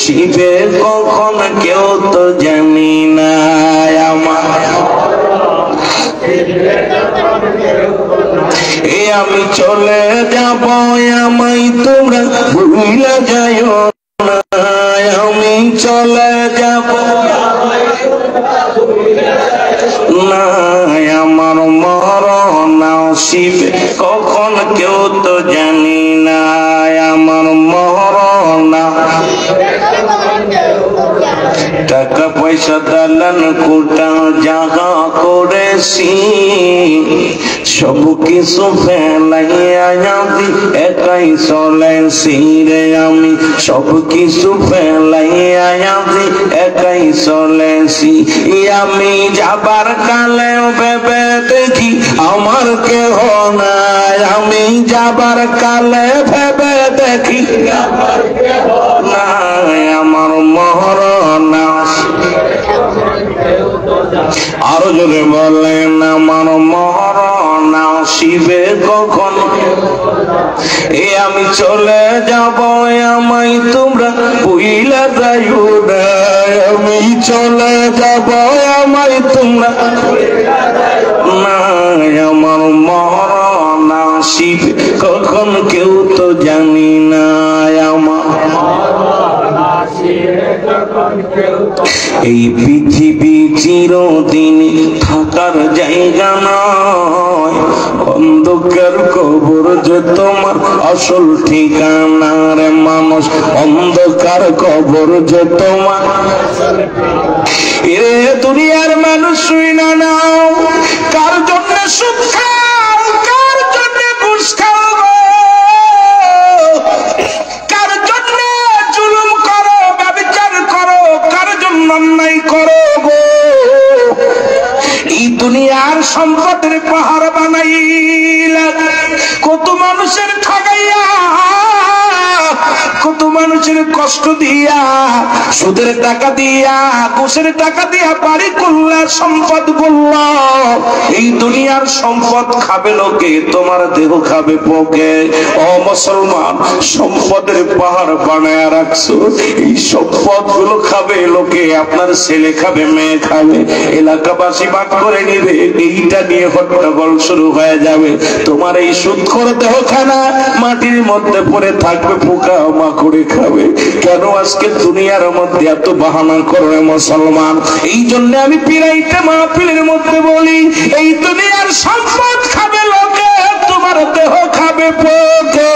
A: শিবে কখন কেউ তো জানি না, আমার আমি চলে যাব, আমায় তোমরা ভুলে যাইও না, আমি চলে যাব না, আমার মরণ আসিবে কখন কেউ তো জানি না, আমার মরণ। টাকা পয়সা দালান কোটা জাগা করেছি, সব কিছু ফেলাইয়া আমি একাই চলেছি রে, আমি সব কিছু ফেলাইয়া আমি একাই চলেছি। আমি যাবার কালে ভেবে দেখি আমার কেহ নাই, আমি যাবার কালে ভেবে দেখি আমার কেহ নাই, আমার মরণ। আরো জোরে বলেন, আমার মরণ আসিবে কখন, আমি চলে যাব, আমায় তোমরা ভুলে যাইও না, আমি চলে যাব, আমায় তোমরা না, আমার মরণ আসিবে কখন কেউ তো জানি না, আমার এই পৃথিবী চিরদিন থাকার জায়গা নয়, অন্ধকার কবর যে তোমার আসল ঠিকানা রে মানুষ, অন্ধকার কবর যে তোমার। এ দুনিয়ার মানুষ শুই না নাও, কার জন্য সুখ খাও, কার জন্য ঘুষ খাও, কার জন্য জুলুম করো, ব্যভিচার করো, কার জন্য অন্যায় করো গো। এই দুনিয়ার সম্পদের পাহাড় বানাইলা, কত মানুষের ঠগাইয়া, কত মানুষের কষ্ট দিয়া, সুদের টাকা দিয়া, ঘুষের টাকা দিয়া বাড়ি করলা, সম্পদ বললা। এই দুনিয়ার সম্পদ খাবে লোকে, তোমার দেহ খাবে পোকে। ও মুসলমান, সম্পদের পাহাড় বানায় রাখছো, এই সম্পদ গুলো খাবে লোকে, আপনার ছেলে খাবে, মেয়ে খাবে, এলাকাবাসী ভাগ করে নিবে, এইটা নিয়ে হট্টগোল শুরু হয়ে যাবে। তোমার এই সুদখোর দেহখানা মাটির মধ্যে পড়ে থাকবে, পোকা মাকড়ে খাবে। কেন আজকে দুনিয়ার মধ্যে এত বাহানা করে মুসলমান? এই জন্য আমি পিরাইতে মাহফিলের মধ্যে বলি, এই দুনিয়ার সম্পদ খাবে লোকে, তোমার দেহ খাবে পোকা।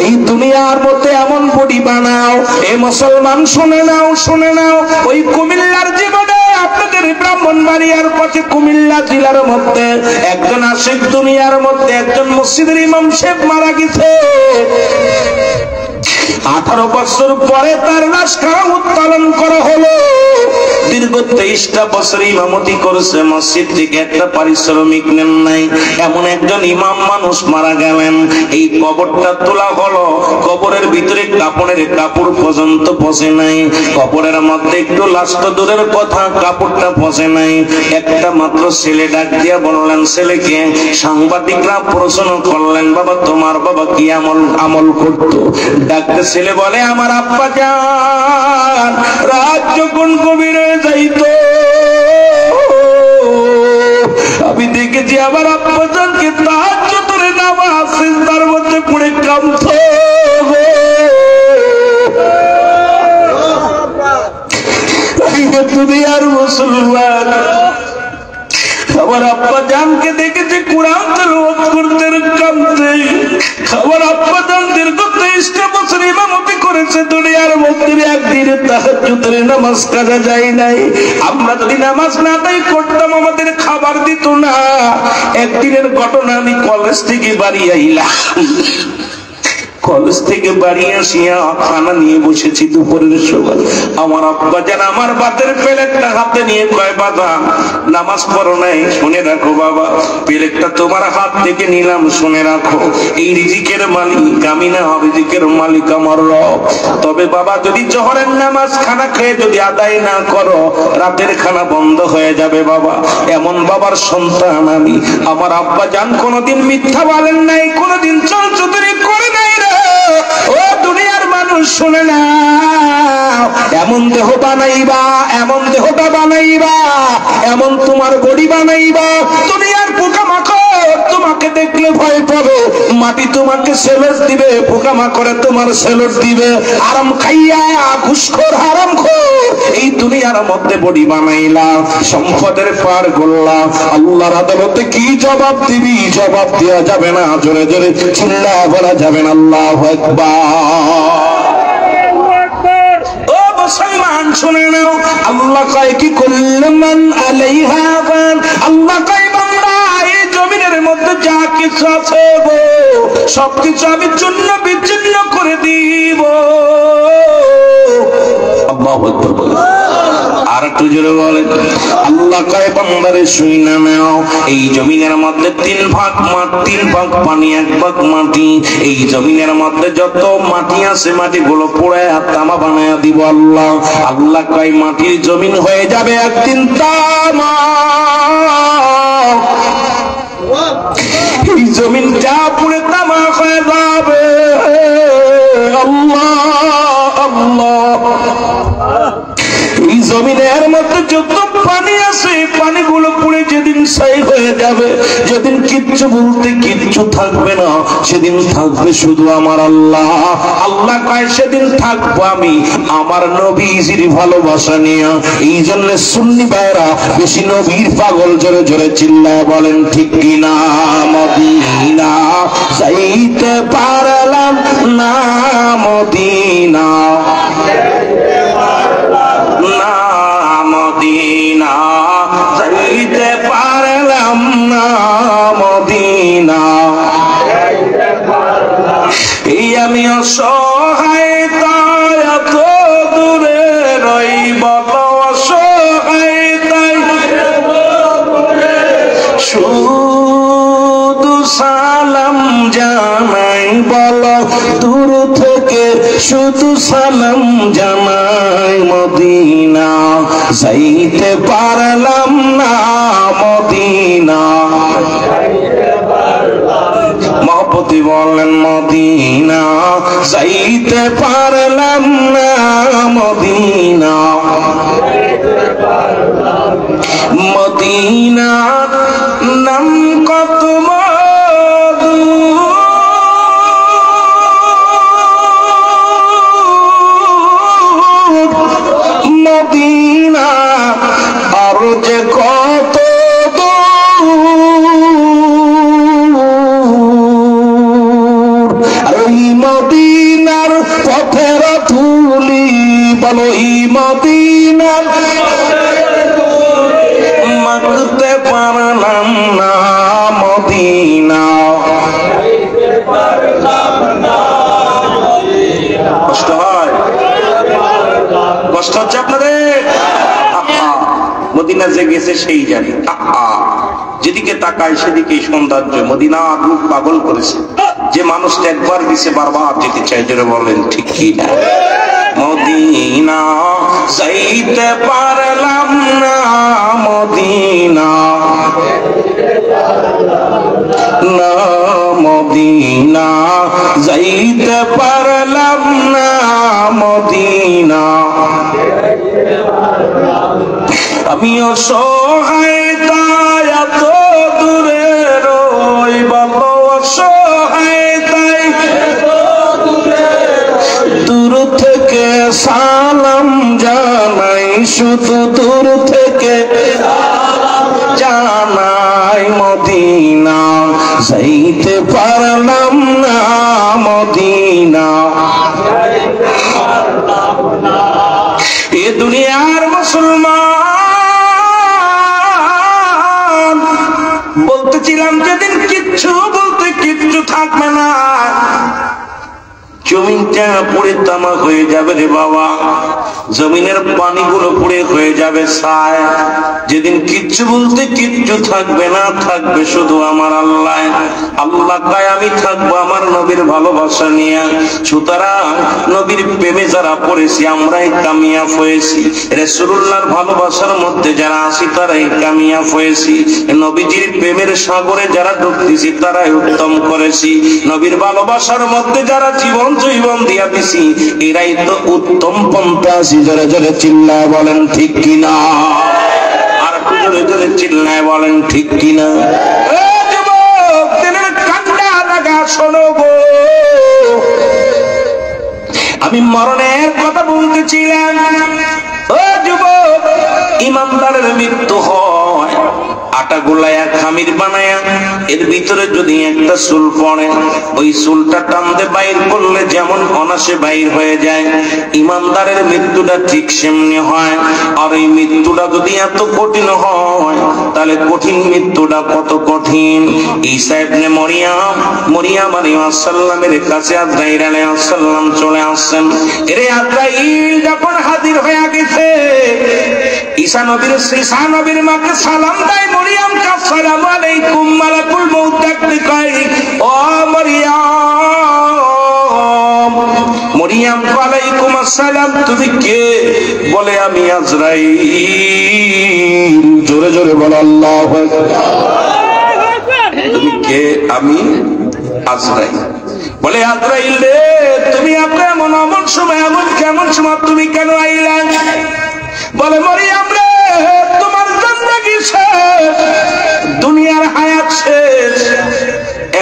A: এই দুনিয়ার মধ্যে এমন বডি বানাও, এ মুসলমান শুনে নাও, শুনে নাও। ওই কুমিল্লার জীবনে আপনাদের ব্রাহ্মণবাড়িয়ার পাশে কুমিল্লা জেলার মধ্যে একজন আশিক, দুনিয়ার মধ্যে একজন মসজিদের ইমাম সাহেব মারা গেছে। 18 বছর পরে তার লাশ কারা উত্তোলন করা হলো। দীর্ঘ 23টা বছর ইমামতি করেছে, মসজিদ থেকে একটা পারিশ্রমিক নেন নাই। এমন একজন ইমাম মানুষ মারা গেলেন, এই কবরটা তোলা হলো, কবরের ভিতরে কাপড়ের কাপড় পর্যন্ত পচে নাই, কবরের মধ্যে একটু লাস্ট দূরের কথা, কাপড়টা পচে নাই। একটা মাত্র ছেলে ডাক দিয়া বললেন ছেলেকে, সাংবাদিকরা প্রশ্ন করলেন, বাবা তোমার বাবা কি আমল করতো? ডাকতে ছেলে বলে, আমার আব্বা জান রাত যখন গভীর হয়ে যাইতো, আমি দেখেছি আমার আব্বা জানকে তাহাজ্জুদের নামাজ সিজদার মধ্যে পড়ে কাঁদতো। দুনিয়ার মুসলমান, আমার আব্বা জানকে দেখেছে কোরআন তেলাওয়াত করতে কাঁদতে। আমার আব্বা জান দীর্ঘ 23টা বছর ইমামতি করেছে দুনিয়ার মধ্যে একদিন তাহাজ্জুদের নামাজ কাজা যায় নাই। আমরা যদি নামাজ না আদায় করতাম আমাদের খাবার দিত না। একদিনের ঘটনা, আমি কলেজ থেকে বাড়ি আইলাম, কলেজ থেকে বাড়ি আসিয়া খানা নিয়ে বসেছি দুপুরের সময়। আমার আব্বা যেন আমার ভাতের প্লেটটা হাতে নিয়ে কয়, বাবা নামাজ পড়ো নাই? শুনে রাখো বাবা, প্লেটটা তোমার হাত থেকে নিলাম, শুনে রাখো এই রিজিকের মালিক আমি না, রিজিকের মালিক আমার রব। তবে বাবা যদি জোহরের নামাজ খানা খেয়ে যদি আদায় না করো, রাতের খানা বন্ধ হয়ে যাবে বাবা। এমন বাবার সন্তান আমি। আমার আব্বা জান কোনোদিন মিথ্যা বলেন নাই, কোনোদিন চলচতুরি করে নাই। ও দুনিয়ার মানুষ শুনে না, এমন দেহ বানাইবা, এমন দেহটা বানাইবা, এমন তোমার বডি বানাইবা, দুনিয়ার পোকামাকড় তোমাকে দেখলে ভয় পাবে, মাটি তোমাকে সেলস দিবে, পোকামাকড়ে তোমার সেলস দিবে। আরাম খাইয়া ঘুষখোর হারামখোর এই দুনিয়ার মধ্যে বডি বানাইলা, সম্পদের পার গোল্লা, আল্লাহর আদালতে কি জবাব দিবি? জবাব দেওয়া যাবে না, জোরে জোরে চিল্লা বলা যাবে না আল্লাহু আকবার। ও মুসলমান শুনে নাও, আল্লাহ কয় কি কুল্লুমান আলাইহা ফান, আল্লাহ কয় বান্দা এই জমিনের মধ্যে যা কিছু আছে গো সবকিছু আমি চূর্ণ বিচ্ছিন্ন করে দিব। আল্লাহু আকবার বলে আর একটু জোরে বলেন। আল্লাহ কয় বান্দারে শুইনা নাও, এই জমিনের মধ্যে 3 ভাগ মাটি, 3 ভাগ পানি, 1 ভাগ মাটি। এই জমিনের মধ্যে যত মাটি আছে মাটিগুলো পোড়ায় তামা বানায়া দিব আল্লাহ। আল্লাহ কয় মাটির জমিন হয়ে যাবে একদিন তামা। এই জমিন যা পুড়ে তামা হয়ে যাবে। আল্লাহ আল্লাহ। এই জমিনের মধ্যে যত পানি আছে পানিগুলো পুড়ে যেদিন ছাই হয়ে যাবে, যেদিন কিচ্ছু বলতে কিচ্ছু থাকবে না, সেদিন থাকবে শুধু আমার আল্লাহ। আল্লাহ কয় সেদিন থাকবো আমি আমার নবীজির ভালোবাসা নিয়ে। এই জন্য সুন্নি ভাইরা বেশি নবীর পাগল, জোরে জোরে চিল্লায় বলেন ঠিক কিনা। মদিনা যাইতে পারলাম না, মদিনা না, মদিনা যাইতে পারলাম না, মদিনা এই আমি অসহায় তাই এত দূরে রইব, অসহায় তাই শুধু সালাম জানাই, বল দূর থেকে শুধু সালাম জানাই। মদিনা যাইতে পারলাম না, মদিনা মহব্বতে বলেন মদিনা যাইতে পারলাম না, মদিনা মদিনার নাম কত মধু, মদিনা আর যে কত দূর, ওই মদিনার পথের ধুলি, বলো এই মদিনার মাগতে পারলাম না, মদিনা কষ্ট হয়, কষ্ট হচ্ছে আপনাদের? মদিনা যে গেছে সেই জানি, যেদিকে তাকায় সেদিকেই সৌন্দর্য। মদিনা রূপ পাগল করেছে, যে মানুষটা একবার গেছে বারবার যেতে চাই, জোরে বলেন ঠিক কি না। মদিনা যাইতে পারলাম না, মদিনা না, মদিনা যাইতে পারলাম না, মদিনা আমি অসহায় তাই এত দূরে রইব, অসহায় তাই দূর থেকে সালাম জানাই, শুধু দূর থেকে জানাই। মদিনা যাইতে পারলাম না, মদিনা এ দুনিয়ার মুসলমান বলতেছিলাম যেদিন কিচ্ছু বলতে কিচ্ছু থাকবে না, জমিনটা পুড়ে তামা হয়ে যাবে রে বাবা, জমিনের পানিগুলো পুড়ে হয়ে যাবে ছাই। যেদিন কিচ্ছু বলতে কিচ্ছু থাকবে না, থাকবে শুধু আমার আল্লাহ। আল্লাহ কয় আমি থাকবো আমার নবীর ভালোবাসা নিয়ে। সুতরাং নবীর প্রেমে যারা পড়েছি আমরাই কামিয়াব হয়েছি, রাসূলুল্লাহর ভালোবাসার মধ্যে যারা আছি তারাই কামিয়াব হয়েছি। নবীজির প্রেমের সাগরে যারা ডুবতেছি তারাই উত্তম করেছি। নবীর ভালোবাসার মধ্যে যারা জীবন দিয়া দিছি এরাই তো উত্তম পন্থা। জোরে জোরে চিল্লায় বলেন ঠিক কিনা, আর জোরে জোরে চিল্লায় বলেন ঠিক কিনা। কান্ডা লাগা শোনো গো, আমি মরণের কথা বলতেছিলাম। ও যুবক, ইমানদারের মৃত্যু হয় আটা গোলায়া খামির বানায়া, এর ভিতরে যদি একটা চুল পড়ে ওই চুলটা টানতে বাইর করলে যেমন অনাসে বাইর হয়ে যায়, ইমানদারের মৃত্যুটা ঠিক সেমনি হয়। আর এই মৃত্যুটা যদি এত কঠিন হয় তাহলে কঠিন মৃত্যুটা কত কঠিন। ঈসা ইবনে মরিয়াম আলাইহিস সালামের কাছে আজরাইল আলাইহিস সালাম চলে আসছেন। এরে আজরাইল যখন হাজির হয়ে গেছে, ঈসা নবীর মাকে সালাম দেয় মরিয়াম, আসসালামু আলাইকুম। মালাকুল মউত ডাকতে কয় ও মরিয়াম, ওয়ালাইকুম আসসালাম, তুমি কে? বলে আমি আজরাইল। জোরে জোরে বলো আল্লাহু আকবার। তুমি কে? আমি আজরাইল। বলে আজরাইল রে, তুমি আপনার এমন সময় কেমন সময় তুমি কেন আইলা? বলে মরিয়াম রে, তোমার জিন্দেগি শেষ, দুনিয়ার হায়াত শেষ,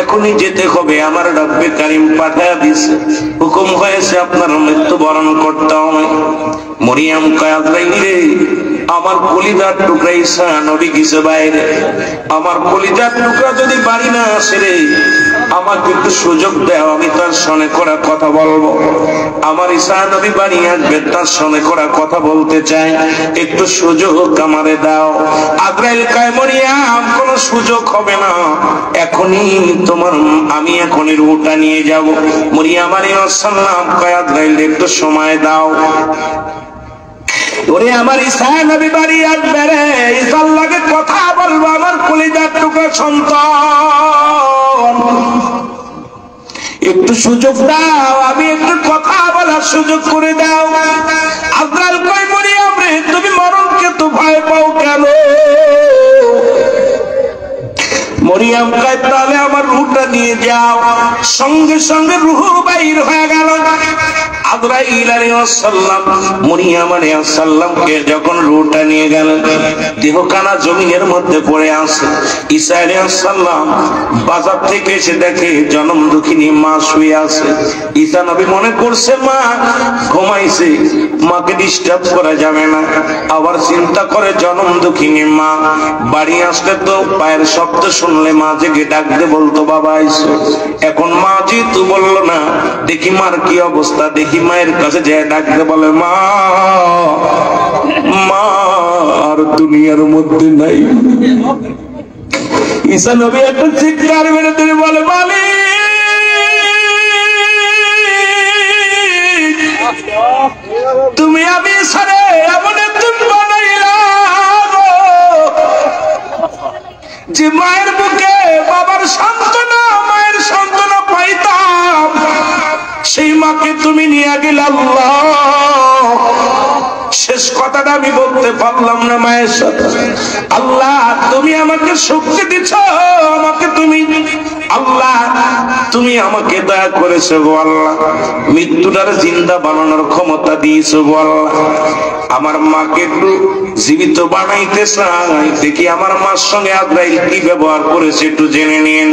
A: এখনই যেতে হবে। আমার রব্বে কারীম পাঠায়া দিয়েছে, হুকুম হয়েছে আপনার মৃত্যুবরণ করতে হবে। মরিয়াম কয় আজরাইল রে, আমার কলিজার টুকরা ঈসা নবী গেছে বাইরে, আমার কলিজার টুকরা যদি বাড়ি না আসে রে, আমাকে একটু সুযোগ দাও, আমি তার সঙ্গে করা কথা বলবো। আমার ঈসা নবী বাড়ি আসবে, তার সঙ্গে করা কথা বলতে চাই, একটু সুযোগ আমারে দাও। আজরাইল কয় মরিয়াম, কোনো সুযোগ হবে না, আমি এখনই রূহটা নিয়ে যাব। মরিয়াম আলাইহিস সালাম কয় আজরাইল একটু সময় দাও। ওরে আমার ঈসা নবী বাড়ি আসবে রে, ঈসার লাগে কথা বলবো, আমার কলিজার টুকরা সন্তান, একটু সুযোগ দাও, আমি একটু কথা বলার সুযোগ করে দাও। আজরাইল কয় মরিয়াম রে, তুমি মরণকে তো ভয় পাও কেন? মরিয়াম কয় তাহলে আমার রূহটা নিয়ে যাও। সঙ্গে সঙ্গে রূহ বাইর হয়ে গেল। আজরাইল আলাইহিস সালাম মরিয়াম আলাইহিস সালামকে যখন রূহটা নিয়ে গেলেন, দেহখানা জমিনের মধ্যে পড়ে আছে। ঈসা আলাইহিস সালাম বাজার থেকে এসে দেখে জনম দুঃখিনী মা শুয়ে আছে। ঈসা নবী মনে করছে মা ঘুমাইছে, মাকে ডিস্টার্ব করা যাবে না। আবার চিন্তা করে জনম দুঃখিনী মা বাড়ি আসলে তো পায়ের শব্দ শুনলে মা জেগে ডাকতে বলতো বাবা আইসো। এখন মা যেহেতু বললো না, দেখি মার কি অবস্থা, দেখি মায়ের কাছে যে ডাকতে বলে মা, মা আর দুনিয়ার মধ্যে নাই। ঈসা নবী একটা চিৎকার মেরে দিয়ে বলে মালিক, তুমি আমি সারে এমন একজন বানাইলা যে মায়ের বুকে বাবার সান্ত্বনা, মায়ের সান্ত্বনা পাইতাম, সেই মাকে তুমি নিয়ে গেলে আল্লাহ। শেষ কথাটা আমি বলতে পারলাম না মায়ের সাথে। আল্লাহ তুমি আমাকে শক্তি দিচ্ছ, আমাকে তুমি আল্লাহ তুমি আমাকে দয়া করেছো গো আল্লাহ, মৃত্যুটার জিন্দা বানানোর ক্ষমতা দিয়েছো গো আল্লাহ। আমার মাকে একটু জীবিত বানাইতে চাই, দেখি আমার মার সঙ্গে আজরাইল কি ব্যবহার করেছে একটু জেনে নিন।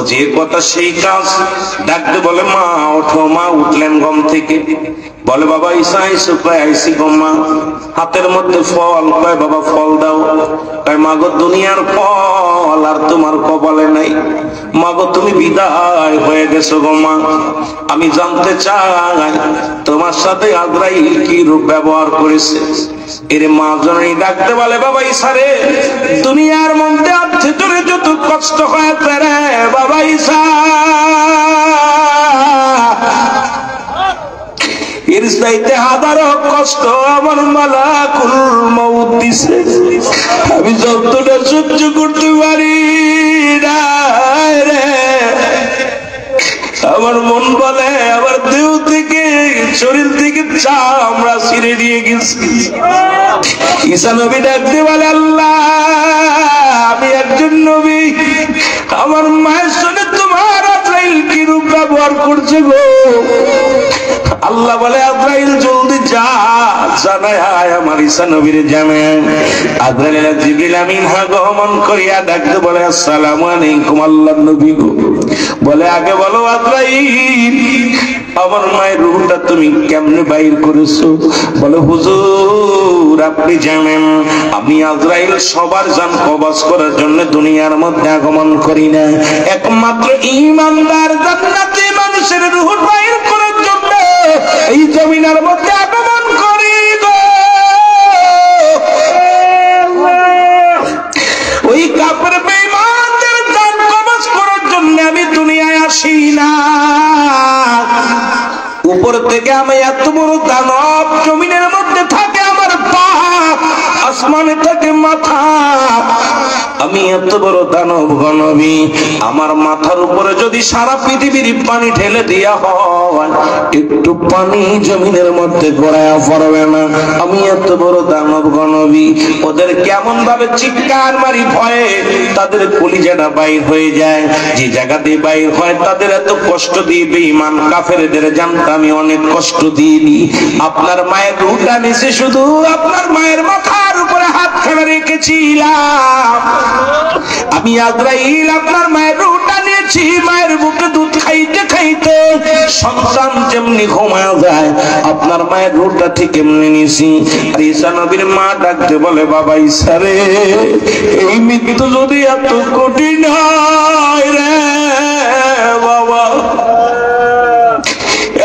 A: যে কথা সেই কাজ। ডাকতে বলে মা ওঠো। মা উঠলেন ঘুম থেকে, বলে বাবা ঈসা আইসো? কয় আইসি গো মা। হাতের মধ্যে ফল, কয় বাবা ফল দাও। কয় মা গো দুনিয়ার ফল আর তোমার কপালে নাই, মা গো তুমি বিদায় হয়ে গেছো গো মা, আমি জানতে চাই তোমার সাথে আজরাইল কি রূপ ব্যবহার করেছে। এর মা জননী ডাকতে বলে, বাবা ঈসা রে, দুনিয়ার মধ্যে আছে তোরে যত কষ্ট হয়েছে রে বাবা ঈসা, এর চাইতে হাজারো কষ্ট আমার মালাকুল মউত দিছে, আমি যতটা সহ্য করতে পারি না রে। আমার মন বলে আমার দেহ থেকে শরীর থেকে চামড়া ছিঁড়ে নিয়ে গেছে। ঈসা নবী ডাকতে বলে, আল্লাহ আমি একজন নবী, আমার মায়ের সঙ্গে তোমার আজরাইল কি রূপ ব্যবহার করছে গো। আল্লাহ বলে, আজরাইল জলদি যা, জানায় আয় আমার ঈসা নবীর জানে। আজরাইল জিবরিল আমিন আগমন করিয়া ডাকতে বলে, আসসালামু আলাইকুম আল্লাহর নবী গো। বলে, আগে বলো আজরাইল আমার মায়ের রূহটা তুমি কেমনে বাইর করেছো? বলে, হুজুর আপনি জানেন আমি আজরাইল সবার জান কবজ করার জন্য দুনিয়ার মধ্যে আগমন করি না, একমাত্র ঈমানদার জান্নাতি মানুষের রূহ বাইর করার জন্য এই জমিনের মধ্যে আগমন করি গো। ওই কাফের বেঈমানদের জান কবজ করার জন্য আমি দুনিয়ায় আসি না। উপর থেকে আমি এত বড় দানব, জমিনের মধ্যে থাকে আমার পা, আসমানে থাকে মাথা, আমি এত বড় দানব গণবী, আমার মাথার উপরে যদি সারা পৃথিবীর পানি ঢেলে দেয়া হয় একটু পানি জমিনের মধ্যে গড়ায়া পড়বে না। আমি এত বড় দানব গণবী, ওদের কেমন ভাবে চিৎকার মারি ভয়ে তাদের কলিজাটা বাইর হয়ে যায়, যে জায়গাতে বাইর হয় তাদের এত কষ্ট দিয়ে বেঈমান কাফেরদের জানতে আমি অনেক কষ্ট দিইনি। আপনার মায়ের রূহটা নিচে শুধু আপনার মায়ের মাথার উপরে হাত ফেলে রেখেছিলাম। আমি আজরাইল আপনার মায়ের রূহটা নিয়েছি, মায়ের বুকে দুধ খাইতে খাইতে সন্তান যেমনি ঘুমায় যায় আপনার মায়ের রূহটা ঠিক এমনি নিয়েছি। আর ঈসা নবীর মা ডাকতে বলে, বাবা ঈসা রে, এই মৃত্যু যদি এত কঠিন হয় রে বাবা,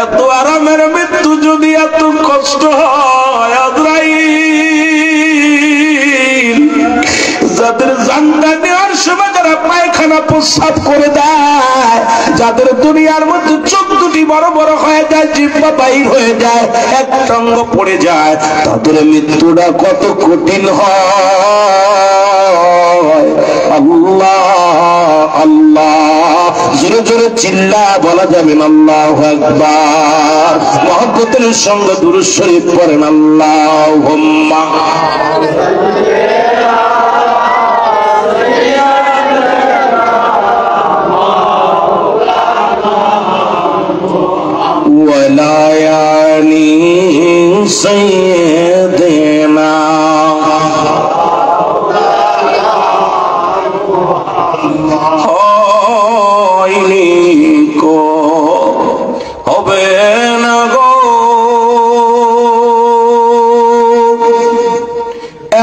A: এত আরামের মৃত্যু যদি এত কষ্ট হয়, আজরাইল যাদের জানটা নেওয়ার সময় যারা পায়খানা প্রস্রাব করে দেয়, যাদের দুনিয়ার মধ্যে চোখ দুটি বড় বড় হয়ে যায়, জিহ্বা বাইর হয়ে যায়, এক অঙ্গ পড়ে যায়, তাদের মৃত্যুটা কত কঠিন হয়। আল্লাহ আল্লাহ জোরে জোরে চিল্লা বলা যাবে না আল্লাহু আকবার। মহব্বতের সঙ্গে দুরূদ শরীফ পড়েন, আল্লাহুম্মা ওয়ালায়ানি সাইয়্যিদিনা হয়নি কো হবে না গো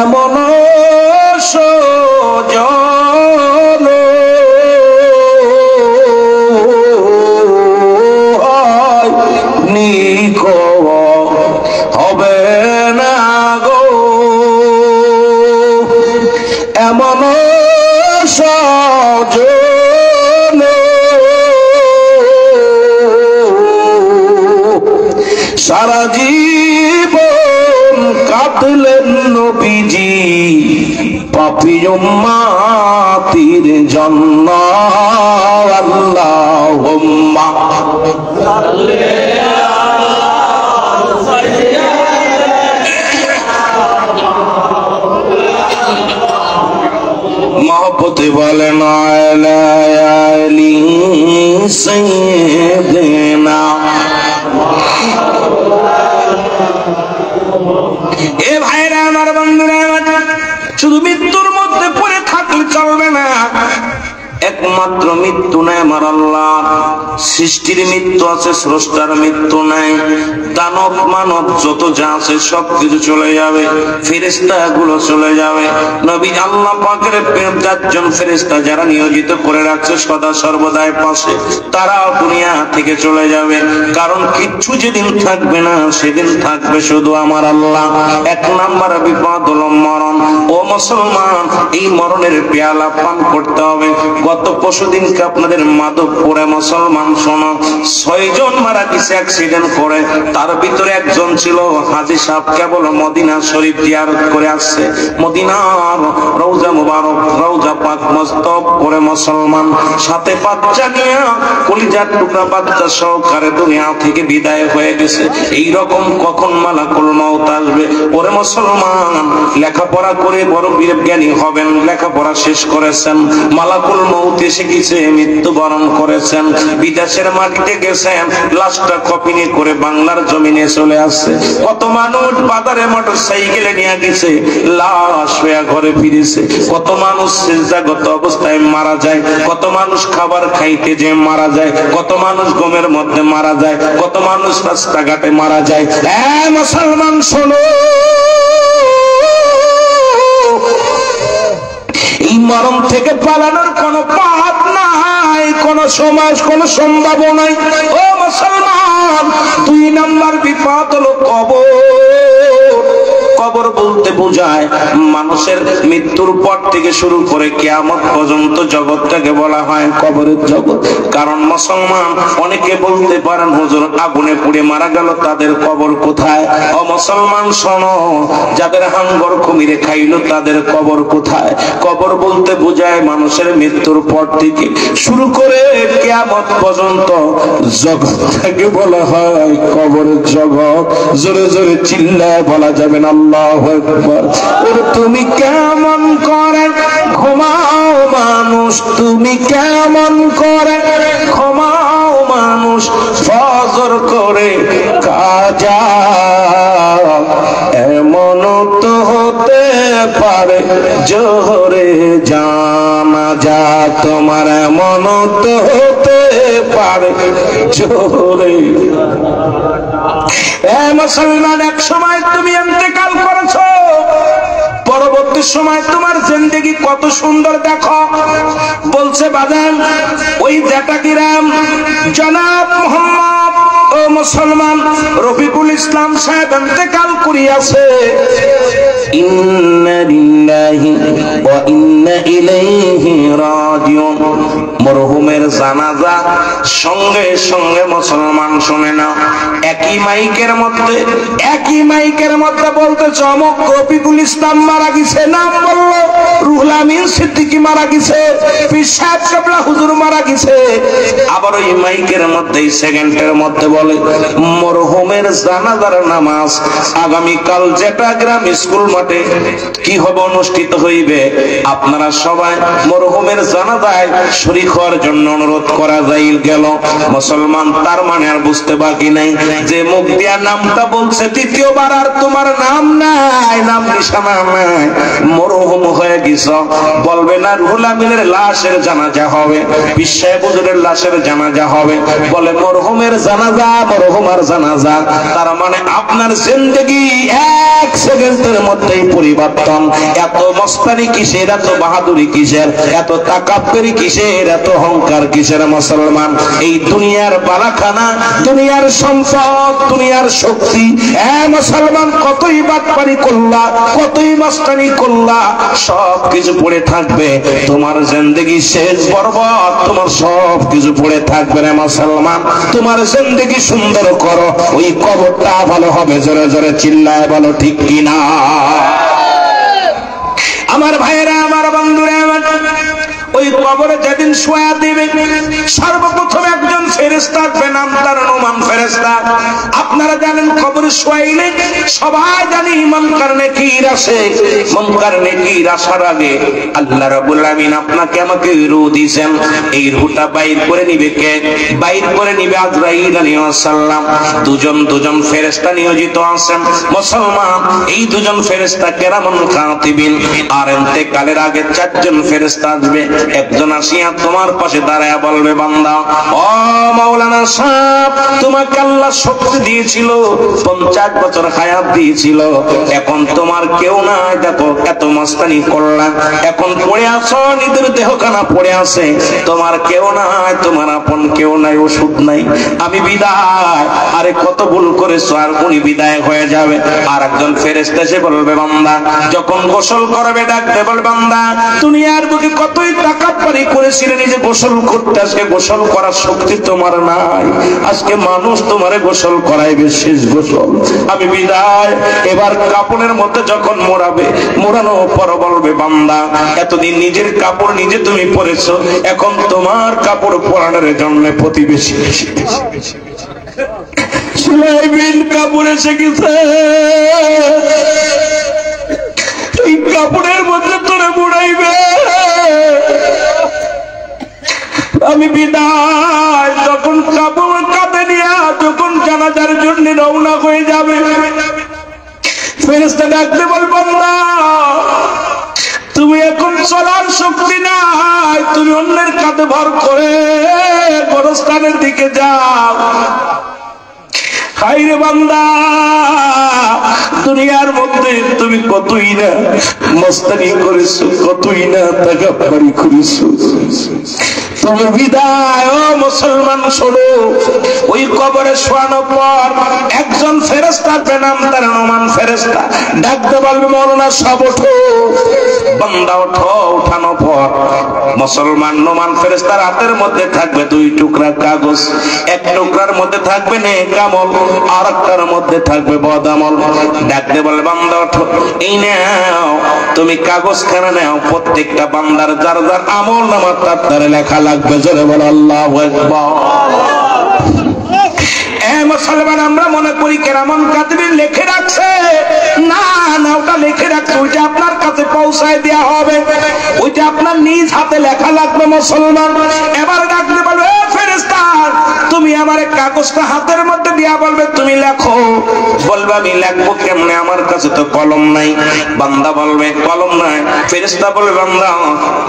A: এমন সজন হয়নি কো হবে না গো এমন সজন সারা জীবন কাটলেন নবীজি পাপী উম্মতির জন্য। আল্লাহুম্মা মহব্বতে বলেন আলা আলি সাইয়্যিদিনা। এ ভাইরা আমার, বন্ধুরা আমার, শুধু মৃত্যুর মধ্যে পড়ে থাকলে চলবে না, একমাত্র মৃত্যু নাই আমার আল্লাহ। সৃষ্টির মৃত্যু আছে, স্রষ্টার মৃত্যু নাই। দানব মানব যত যা আছে সবকিছু চলে যাবে, ফেরেশতা গুলো চলে যাবে। নবী আল্লাহ পাকের 4জন ফেরেশতা যারা নিয়োজিত করে রাখছে সদা সর্বদাই পাশে, তারাও দুনিয়া থেকে চলে যাবে। কারণ কিচ্ছু যেদিন থাকবে না সেদিন থাকবে শুধু আমার আল্লাহ। 1 নাম্বার বিপদ হলো মরণ। ও মুসলমান, এই মরণের পেয়ালা পান করতে হবে। গত পরশুদিনকে আপনাদের মাধবপুরে মুসলমান শোনো, 6 জন মারা গেছে অ্যাক্সিডেন্ট করে। তার ভিতরে একজন ছিল হাজী সাহেব, কেবল মদিনা শরীফ জিয়ারত করে আসছে। মদিনার রওজা মুবারক, রওজা পাক মস্তক করে মুসলমান সাথে বাচ্চা নিয়ে, কলিজার টুকরা বাচ্চা সহকারে দুনিয়া থেকে বিদায় হয়ে গেছে। এই রকম কখন মালাকুল মউত আসবে? ওরে মুসলমান, লেখাপড়া করে বড় বিজ্ঞানী হবেন, লেখাপড়া শেষ করেছেন, মালাকুল মউত এসে গেছে, মৃত্যুবরণ করেছেন, বিদেশের মাটিতে গেছেন, লাশটা কফিনে করে বাংলার জমিনে চলে আসছে। কত মানুষ বাজারে মোটর সাইকেলে নিয়ে গেছে, লাশ হয়ে ঘরে ফিরেছে। কত মানুষ সিজদাগত অবস্থায় মারা যায়, কত মানুষ খাবার খাইতে যে মারা যায়, কত মানুষ গমের মধ্যে মারা যায়, কত মানুষ রাস্তাঘাটে মারা যায়। মুসলমান শোনো, এই মরণ থেকে পালানোর কোন পথ নাই, কোন সমাজ, কোন সম্ভাবনা নাই। ও মুসলমান, 2 নাম্বার বিপদ হলো কবর। কবর বলতে বোঝায় মানুষের মৃত্যুর পর থেকে শুরু করে কিয়ামত পর্যন্ত জগৎটাকে বলা হয় কবরের জগৎ। কারণ মুসলমান, অনেকে বলতে পারেন হুজুর আগুনে পুড়ে মারা গেল, তাদের কবর কোথায়? ও মুসলমান শোনো, যাদের হাঙ্গর কুমিরে খাইলো তাদের কবর কোথায়? কবর বলতে বোঝায় মানুষের মৃত্যুর পর থেকে শুরু করে কিয়ামত পর্যন্ত জগৎটাকে বলা হয় কবরের জগৎ। জোরে জোরে চিল্লায় বলা যাবে না আল্লাহু আকবার। তুমি কেমন করে ঘুমাও মানুষ, তুমি কেমন করে ঘুমাও মানুষ, ফজর করে কাজা এমন তো হতে পারে জোহরে জানাজা, তোমার এমন তো হতে পারে জোহরে। মুসলমান, এক সময় তুমি ইন্তেকাল করেছো, পরবর্তী সময় তোমার জিন্দেগি কত সুন্দর দেখো। বলছে বাদান ওই জাটাকিরাম জনাব মোহাম্মদ, ও মুসলমান, রফিকুল ইসলাম সাহেব ইন্তেকাল করিয়াছে। ইন্না লিল্লাহি ওয়া ইন্না ইলাইহি রাজিউন। মরহুমের জানাজা সঙ্গে সঙ্গে মুসলমান শুনে না, একই মাইকের মধ্যে বলতে চমক রফিকুল ইসলাম মারা গেছে, নাম বলল রুহুল আমিন সিদ্দিকী মারা গেছে, পীর সাহেব কেবলা হুজুর মারা গেছে। আবার ওই মাইকের মধ্যে সেকেন্ডের মধ্যে বলে মরহুমের জানাজার নামাজ আগামীকাল যেটা গ্রাম স্কুল মাঠে কি হবে অনুষ্ঠিত হইবে, আপনারা সবাই মরহুমের জানাজায় শরীক হওয়ার জন্য অনুরোধ করা যাই গেল। মুসলমান, তার মানে আর বুঝতে বাকি নাই যে মুখ দিয়া নামটা বলছে দ্বিতীয়বার আর তোমার নাম নাই, নাম নিশানা নাই, মরহুম হয়ে গেছ। বলবে না রুহুল আমিনের লাশের জানাজা হবে, পীর সাহেব হুজুরের লাশের জানাজা হবে, বলে মরহুমের জানাজা, মরহুমার জানাজা। তার মানে আপনার জিন্দেগি 1 সেকেন্ডের মধ্যেই পরিবর্তন। এত মস্তানি কিসের, এত বাহাদুরি কিসের, এত তাকাব্বুরি কিসের, এত অহংকার কিসের? মুসলমান, এই দুনিয়ার বালাখানা, দুনিয়ার সম্পদ, দুনিয়ার শক্তি, মুসলমান কতই বাটপারি করলা, কতই মস্তানি করলা, সব কিছু পড়ে থাকবে। তোমার জিন্দেগি শেষ বরবাদ, তোমার সব কিছু পড়ে থাকবে রে মুসলমান। তোমার জিন্দেগি সুন্দর করো, ওই কবরটা ভালো হবে। জোরে জোরে চিল্লায় বলো ঠিক কিনা? আমার ভাইয়েরা, আমার বন্ধুরা, ওই কবরে যেদিন শোয়া দিবে সর্বপ্রথম একজন ফেরেশতা আসবে, নাম তার নোমান ফেরেশতা। আপনারা জানেন কবরে শোয়াইলে সবাই জানি মুনকার নেকির আসে। মুনকার নেকির আসার আগে আল্লাহ রাব্বুল আমিন আপনাকে আমাকে রূহ দিয়েছেন। এই রূহটা বাইর করে নিবে কে? বাইর করে নিবে আজরাইল আলাইহিস সালাম। দুজন ফেরেশতা নিয়োজিত আছেন মুসলমান। এই দুজন ফেরেশতা কেরামুন কাতিবিন। আর ইন্তেকালের আগে 4 জন ফেরেশতা আসবে। একজন আসিয়া তোমার পাশে দাঁড়ায়া বলবে, বান্দা ও মাওলানা সাহেব, তোমাকে আল্লাহ শক্তি দিয়েছিল, 50 বছর হায়াত দিয়েছিল, এখন তোমার কেউ নাই, দেখো এত মাস্তানি করলাম, এখন পড়ে আসো, নিজের দেহখানা পড়ে আছে, তোমার কেউ নাই, তোমার আপন কেউ নাই, ওষুধ নাই, আমি বিদায়। আরে কত ভুল করেছো, আর উনি বিদায় হয়ে যাবে। আর একজন ফেরেশতা এসে বলবে, বান্দা যখন গোসল করবে ডাকতে বলবে, বান্দা দুনিয়ার বুকে কতই টাকা পারি করেছিলে, নিজে গোসল করতে, আজকে গোসল করার শক্তি তোমার নাই, আজকে মানুষ তোমারে গোসল করাইবে, শেষ গোসল, আমি বিদায়। এবার কাপড়ের মধ্যে যখন মোড়াবে, মোড়ানোর পর বলবে, বান্দা এতদিন নিজের কাপড় নিজে তুমি পরেছো, এখন তোমার কাপড় পরানোর জন্য প্রতিবেশী সেলাইবিন কাপড় এসে গেছে, এই কাপড়ের মধ্যে তোরে মুড়াইবে, আমি বিদায়। যখন কাপড় কাঁধে নিয়ে যখন জানাজার জন্য রওনা হয়ে যাবে, ফেরেশতা ডাকতে বলবো, বান্দা তুমি এখন চলার শক্তি নাই, তুমি অন্যের কাঁধে ভর করে গোরস্থানের দিকে যাও। হায়রে বান্দা, দুনিয়ার মধ্যে তুমি কতই না মস্তানি করেছো, কতই না তাকাব্বুরি করেছো, তুমি বিদায়। ও মুসলমান শোনো, ওই কবরে শোয়ানোর পর একজন ফেরেশতা, নাম তার নোমান ফেরেশতা, ডাকতে বলবে, মাওলানা সব ওঠো, বান্দা ওঠো। ওঠানোর পর মুসলমান নোমান ফেরেশতার হাতের মধ্যে থাকবে 2 টুকরা কাগজ, এক টুকরার মধ্যে থাকবে নেক আমল, আর একটার মধ্যে থাকবে বদ আমল। ডাকতে বলবে, বান্দা ওঠো, এই নাও তুমি কাগজ খানা নাও, প্রত্যেকটা বান্দার যার যার আমল নামার তার লেখা লাগবে, জোরে বলো আল্লাহু আকবার। মুসলমান আমরা মনে করি কেরামান কাতিবিন লিখে রাখছে, না না, ওটা লিখে রাখছে, ওইটা আপনার কাছে পৌঁছায় দেওয়া হবে, ওইটা আপনার নিজ হাতে লেখা লাগবে মুসলমান। এবার ডাকতে বলবে, ফেরেশতা তুমি আমার কাগজটা হাতের মধ্যে দিয়া বলবে, তুমি লেখো। বলবে, আমি লিখবো কেমনে, আমার কাছে তো কলম নাই। বান্দা বলবে, কলম নাই। ফেরেশতা বলবে, বান্দা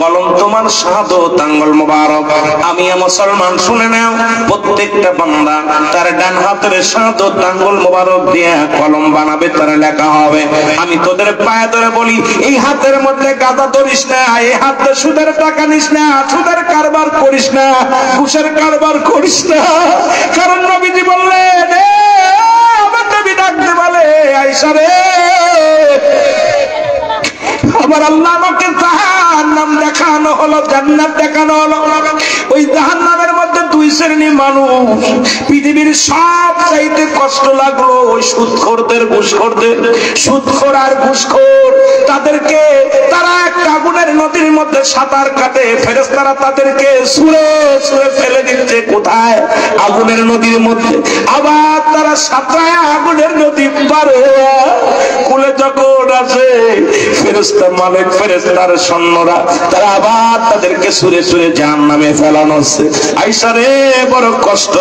A: কলম তোমার শাহাদাত আঙ্গুল মোবারক। আমি মুসলমান শুনে নাও, প্রত্যেকটা বান্দা তার ডান হাতের শাহাদাত আঙ্গুল মোবারক দিয়ে কলম বানাবে, তার লেখা হবে। আমি তোদের পায়ে ধরে বলি, এই হাতের মধ্যে গাদা ধরিস না, এই হাতে সুদের টাকা নিস না, সুদের কারবার করিস না, ঘুষের কারবার করিস না। কারণ নবীজি বললেন, আমার নবী ডাকতে বলে, আয়েশা রে, আমার আল্লাহ আমাকে জাহান্নাম দেখানো হলো, জান্নাত দেখানো হলো। ওই জাহান্নামের মধ্যে 2 শ্রেণীর মানুষ, পৃথিবীর সব চাইতে কষ্ট লাগলো ওই সুদখোরদের, ঘুষখোরদের। সুদখোর আর ঘুষখোর তাদেরকে, তারা একটা আগুনের নদীর মধ্যে সাঁতার কাটে, ফেরেশতারা তাদেরকে ছুঁড়ে ছুঁড়ে ফেলে দিচ্ছে, কোথায়, আগুনের নদীর মধ্যে। আবার তারা সাঁতরায় আগুনের নদী পার হয়ে কুলে যখন আসে, ফেরেশতা মালিক ফেরেশতার সৈন্যরা তারা আবার তাদেরকে ছুঁড়ে ছুঁড়ে জাহান্নামে ফেলানো হচ্ছে। আয়েশা রে, বড় কষ্ট।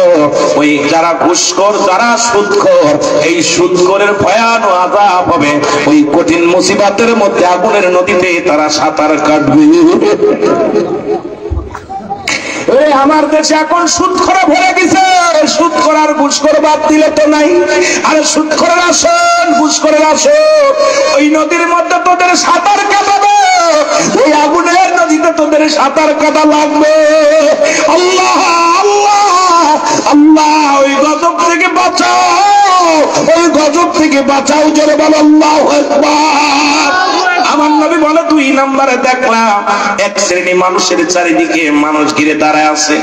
A: ওই যারা ঘুষখোর, যারা সুদখোর, এই সুদখোরের ভয়ানক আযাব হবে, ওই কঠিন মুসিবতের মধ্যে আগুনের নদীতে তারা সাঁতার কাটবে। আমার দেশে এখন সুদখোরে ভরে গেছে, সুদখোর আর ঘুষখোর বাদ দিলে তো নাই। আরে সুদখোরের আসন, ঘুষখোরের আসন, ওই নদীর মধ্যে তোদের সাঁতার কাটাবে, ওই আগুনের নদীতে তোদের সাঁতার কাটা লাগবে। আল্লাহ আল্লাহ আল্লাহ, ওই গজব থেকে বাঁচাও, ওই গজব থেকে বাঁচাও, জোরে বলো আল্লাহু আকবার। আমার নবী বলে, 2 নম্বরে দেখলাম এক শ্রেণী মানুষের চারিদিকে মানুষ ঘিরে দাঁড়ায় আছে।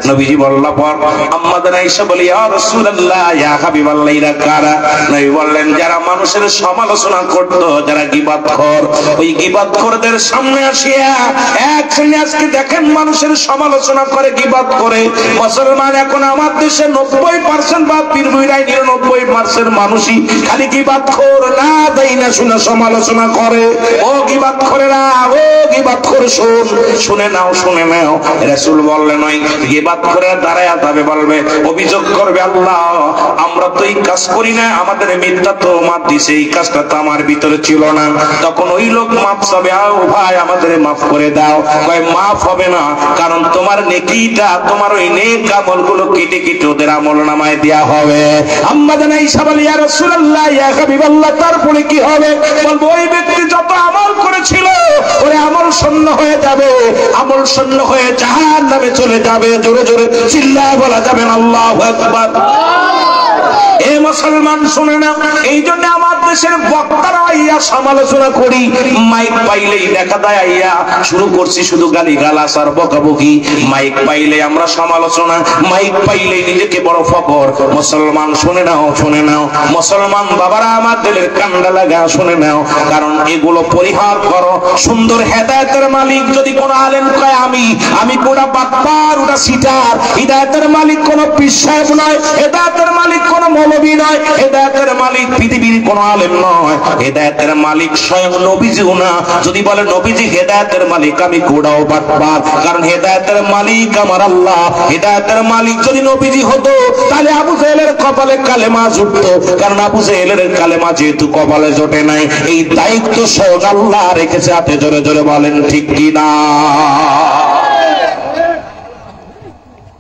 A: নবীজি বললা পর আম্মাদের আয়েশা বলি, ইয়া রাসূলুল্লাহ, ইয়া হাবিবাল্লাহ, এরা কারা? নবী বললেন, যারা মানুষের সমালোচনা করত, যারা গীবতখোর, ওই গীবতখোরদের সামনে আসিয়া এক শ্রেণী আজকে দেখেন মানুষের সমালোচনা করে, গীবত করে। মুসলমান এখন আমার দেশে 90% বা পীরবুইরাই 99% মানুষই খালি গীবতখোর, না দেই না শুনে সমালোচনা করে। ও গীবাত করে না, ও গীবাত করে শুনে নাও, শুনে নাও। রাসূল বললেন ওই গীবাত করে দাঁড়ায় যাবে, বলবে, অভিযোগ করবে, আল্লাহ আমরা তো এই কাজ করি না, আমাদের মিথ্যা তো মাপ দিছে, এই কাজটা তো আমার ভিতরে ছিল না। তখন ওই লোক মাপ চাবে, আও ভাই আমাদের মাফ করে দাও। কয় মাফ হবে না, কারণ তোমার নেকিটা, তোমার ওই নেক আমলগুলো কেটে কেটে ওদের আমলনামায় দেয়া হবে। আম্মা জান আয়েশা বলে, ইয়া রাসূলুল্লাহ, ইয়া হাবিবাল্লাহ, তারপরে কি হবে? বলবো ওই ব্যক্তি যত আমল করেছিল ওরে আমল শূন্য হয়ে যাবে, আমল শূন্য হয়ে জাহান্নামে চলে যাবে। জোরে জোরে চিল্লায় বলা যাবে না আল্লাহু আকবার। এ মুসলমান শুনে না, এই জন্য আমার দেশের বক্তারা আইয়া সমালোচনা করি, মাইক পাইলেই দেখা যায় আইয়া শুরু করছি শুধু গালি গালাস আর বকাবকি। মাইক পাইলে আমরা সমালোচনা, মাইক পাইলেই নিজেকে বড় ফকর। মুসলমান শুনে নাও, শুনে নাও মুসলমান বাবারা, আমার দিলের কান্ডা লাগা শুনে নাও, কারণ এগুলো পরিহার করো। সুন্দর হেদায়েতের মালিক যদি কোন আলেম কয় আমি কোন বাটপার, ওটা সিটার। হিদায়াতের মালিক কোন পীর সাহেব নয়, হেদায়েতের মালিক কোন মৌলবী নয়, হেদায়েতের মালিক পৃথিবীর কোন আলেম নয়, হেদায়েতের মালিক স্বয়ং নবীজিও না। যদি বলে নবীজি হেদায়েতের মালিক, আমি কোড়াও বাটপার, কারণ হেদায়েতের মালিক আমার আল্লাহ। হেদায়েতের মালিক যদি নবীজি হতো তাহলে আবু জেহেলের কপালে কালেমা জুটতো, কারণ আবু জেহেলের কালেমা যেহেতু কপালে জোটে নাই, এই দায়িত্ব স্বয়ং আল্লাহ রেখেছে হাতে। জোরে জোরে বলেন ঠিক কিনা?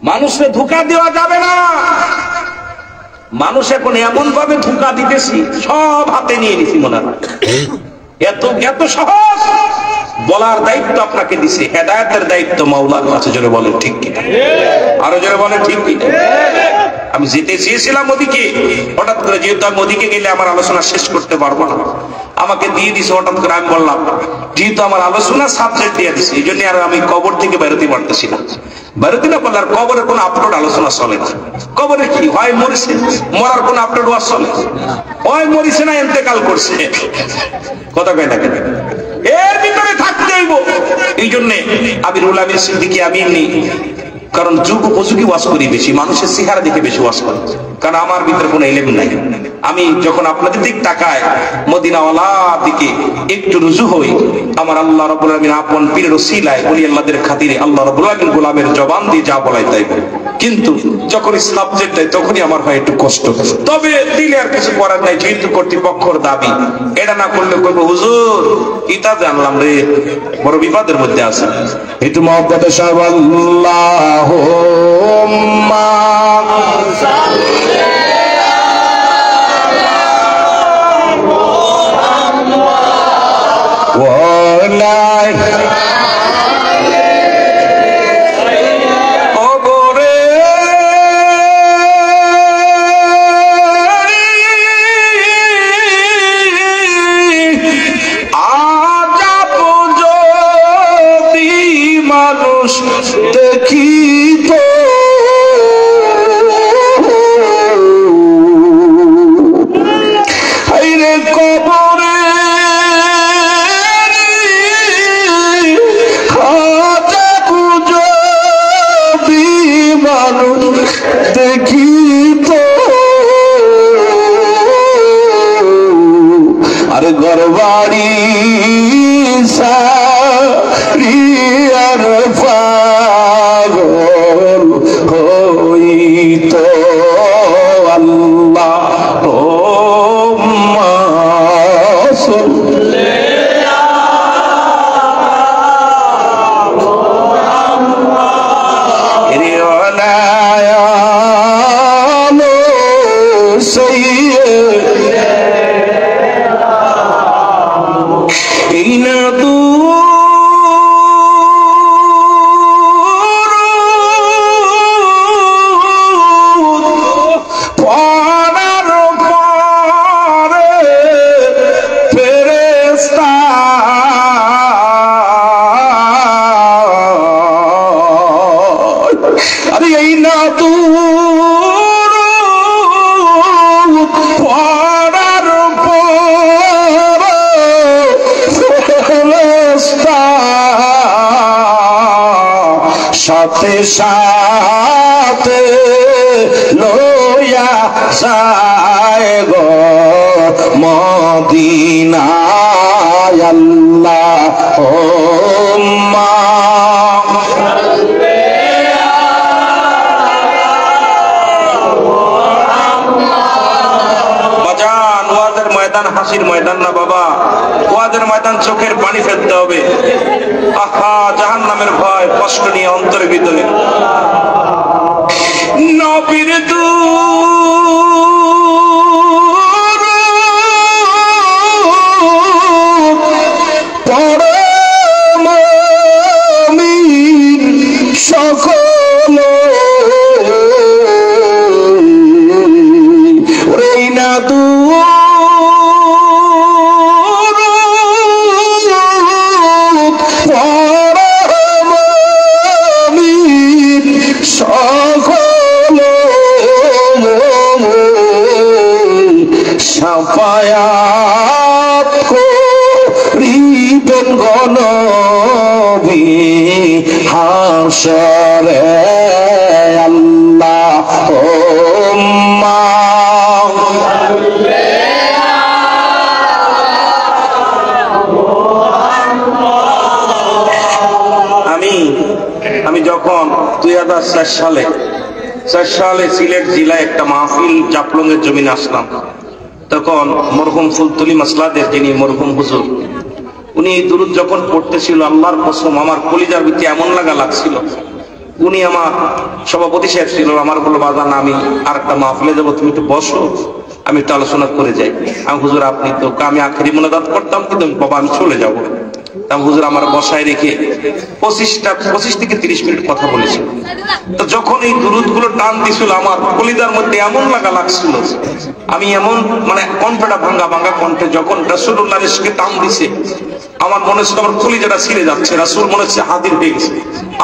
A: মানুষকে ধোঁকা দেওয়া যাবে না। মানুষ এখন এমন ভাবে ধোঁকা দিতেছি, সব হাতে নিয়ে নিছি মনে হয়। এত এত সহজ বলার দায়িত্ব আপনাকে দিছে, হেদায়েতের দায়িত্ব মাওলার কাছে। জোরে বলেন ঠিক কিনা? আরো জোরে বলেন ঠিক কিনা? আমি যেতে চেয়েছিলাম ওদিকে, হঠাৎ করে যেহেতু আমি ওদিকে গেলে আমার আলোচনা শেষ করতে পারবো না, আমাকে দিয়ে দিছে হঠাৎ করে। আমি বললাম যেহেতু আমার আলোচনা সাবজেক্ট দিয়ে দিছে, এই জন্য আর আমি কবর থেকে বেরোতে পারতেছি না। বেরোতে না পারলে আর কবরের কোন আপলোড আলোচনা চলে না। কবরে কি হয়? মরিছে, মরার কোন আপলোড ওয়াজ চলে? হয় মরিছে না ইন্তেকাল করছে, কথা কয় না কেন? এর ভিতরে থাকতে হইব। এই জন্য আমি রুল আমির সিদ্দিকী আমি এমনি, কারণ যুগ উপযোগী ওয়াজ করি বেশি, মানুষের চেহারা দেখে বেশি ওয়াজ করি, কারণ আমার ভিতরে কোনো এলেম নাই। আমি যখন আপনাদের দিক তাকায় মদিনাওয়ালার দিকে একটু রুজু হই, আমার আল্লাহ রাব্বুল আলামিন আপন পীরের ওসিলায় ওলি আল্লাহদের খাতিরে আল্লাহ রাব্বুল আলামিন গোলামের জবান দিয়ে যা বলাই তাই বলি। কিন্তু যখন সাবজেক্ট দেয় তখনই আমার হয় একটু কষ্ট। তবে দিলে আর কিছু করার নাই, যেহেতু কর্তৃপক্ষের দাবি। এটা না করলে কইব হুজুর ইতা জানলাম রে, বড় বিপদের মধ্যে আছে। একটু মহব্বতে সাহেব আল্লাহুম্মা দেখিত হাইরে কবরে হাজা পুজো মানুষ দেখিত, আর ঘরবাড়ি সারিয়ার পাগল হইত আল্লাহ এই না তু সাথে সাথে লইয়া যায় গো মদিনায় আল্লাহুম্মা হাসির ময়দান না বাবা, ওয়াজের ময়দান চোখের পানি ফেলতে হবে। আহা, জাহান্নামের ভয় কষ্ট নিয়ে অন্তরের ভিতরে নবীর দুরূদ পরম মুমিন সকলে ওরে না সাফায়াত করিবেন গণবী হাসরে আল্লাহুম্মা আমি যখন 2004 সালে সিলেট জেলায় একটা মাহফিল জাফলংয়ের জমিনে আসলাম, তখন মরহুম ফুলতলি মাসলাদের যিনি মরহুম হুজুর, উনি এই দুরূদ যখন পড়তেছিল, আল্লাহর কসম আমার কলিজার ভিতরে এমন লাগছিল। উনি আমার সভাপতি সাহেব ছিল, আমার বলল বাজান আমি আর একটা মাহফিলে যাবো, তুমি একটু বসো, আমি একটু আলোচনা করে যাই। আমি হুজুর আপনি তো, আমি আখেরি মোনাজাত করতাম কিন্তু বাবা আমি চলে যাবো। হুজুর আমার বসায় রেখে 25 থেকে 30 মিনিট কথা বলেছিল। তো যখন এই দুরূদ গুলো টান দিছিল, আমার কলিজার মধ্যে এমন লাগছিল, আমি এমন মানে কণ্ঠটা ভাঙ্গা ভাঙ্গা কণ্ঠে যখন রাসূলুল্লাহর ইশকে টান দিছে, আমার মনে হচ্ছে আমার কলিজাটা ছিঁড়ে যাচ্ছে। রাসূল মনে হচ্ছে হাজির হয়ে গেছে।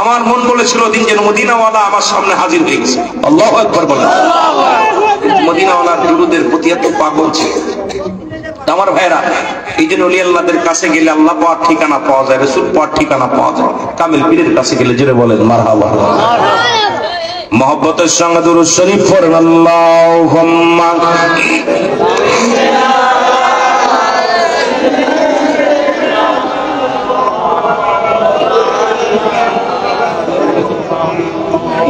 A: আমার মন বলেছিল দিন যেন মদিনাওয়ালা আমার সামনে হাজির হয়ে গেছে। আল্লাহু আকবার বলেন। মদিনাওয়ালার দুরূদের প্রতি এত পাগল ছিল আমার ভাইরা। এই জন্য ওলি আল্লাহদের কাছে গেলে আল্লাহ পাওয়ার ঠিকানা পাওয়া যায়, রাসূল পাওয়ার ঠিকানা পাওয়া যায়। কামিল পীরের কাছে গেলে জোরে বলেন মারহাবা। মহব্বতের সঙ্গে দুরূদ শরীফ পড়েন আল্লাহুম্মা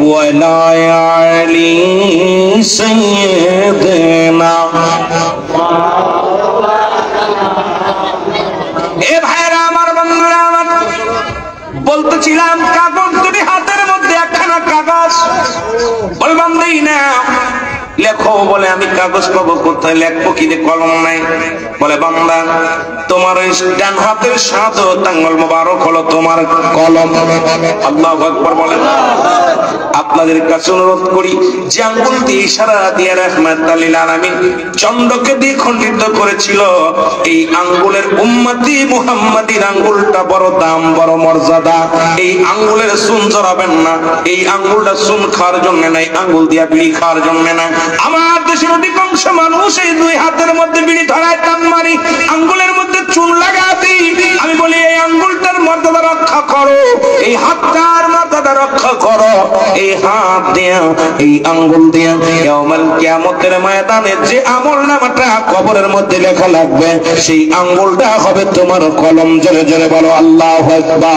A: ওয়ালা আলি সাইয়্যিদিনা। এ ভাইরা আমার, বন্ধুরা আমার, বলতেছিলাম কাগজ যদি হাতের মধ্যে একখানা কাগজ বলবাম দেই না লেখো, বলে আমি কাগজ পাবো কোথায়, লেখবো কি রে, কলম নাই। বলে বান্দা তোমার ওই ডান হাতের শাহাদাত আঙ্গুল মোবারক হলো তোমার কলম। আল্লাহু আকবার বলেন। আপনাদের কাছে অনুরোধ করি যে আঙ্গুল দিয়ে ইশারা দিয়ে রাহমাতুল লিল আলামিন চন্দ্রকে দিয়ে খণ্ডিত করেছিল, এই আঙ্গুলের উম্মতি মুহাম্মাদির আঙ্গুলটা বড় দাম, বড় মর্যাদা। এই আঙ্গুলের চুন জড়াবেন না, এই আঙ্গুলটা চুন খাওয়ার জন্য নাই, আঙ্গুল দিয়া বিড়ি খাওয়ার জন্য না। আমার দেশের অধিকাংশ মানুষ এই দুই হাতের মধ্যে বিড়ি ধরায় টান মারি, আঙ্গুলের মধ্যে চুন লাগাতি। আমি বলি এই আঙ্গুলটার মর্যাদা রক্ষা করো, এই হাতটার মর্যাদা রক্ষা করো। এই হাত দিয়া, এই আঙ্গুল দিয়া কিয়ামত কিয়ামতের ময়দানে যে আমলনামাটা কবরের মধ্যে লেখা লাগবে, সেই আঙ্গুলটা হবে তোমার কলম। জোরে জোরে বলো আল্লাহু আকবার।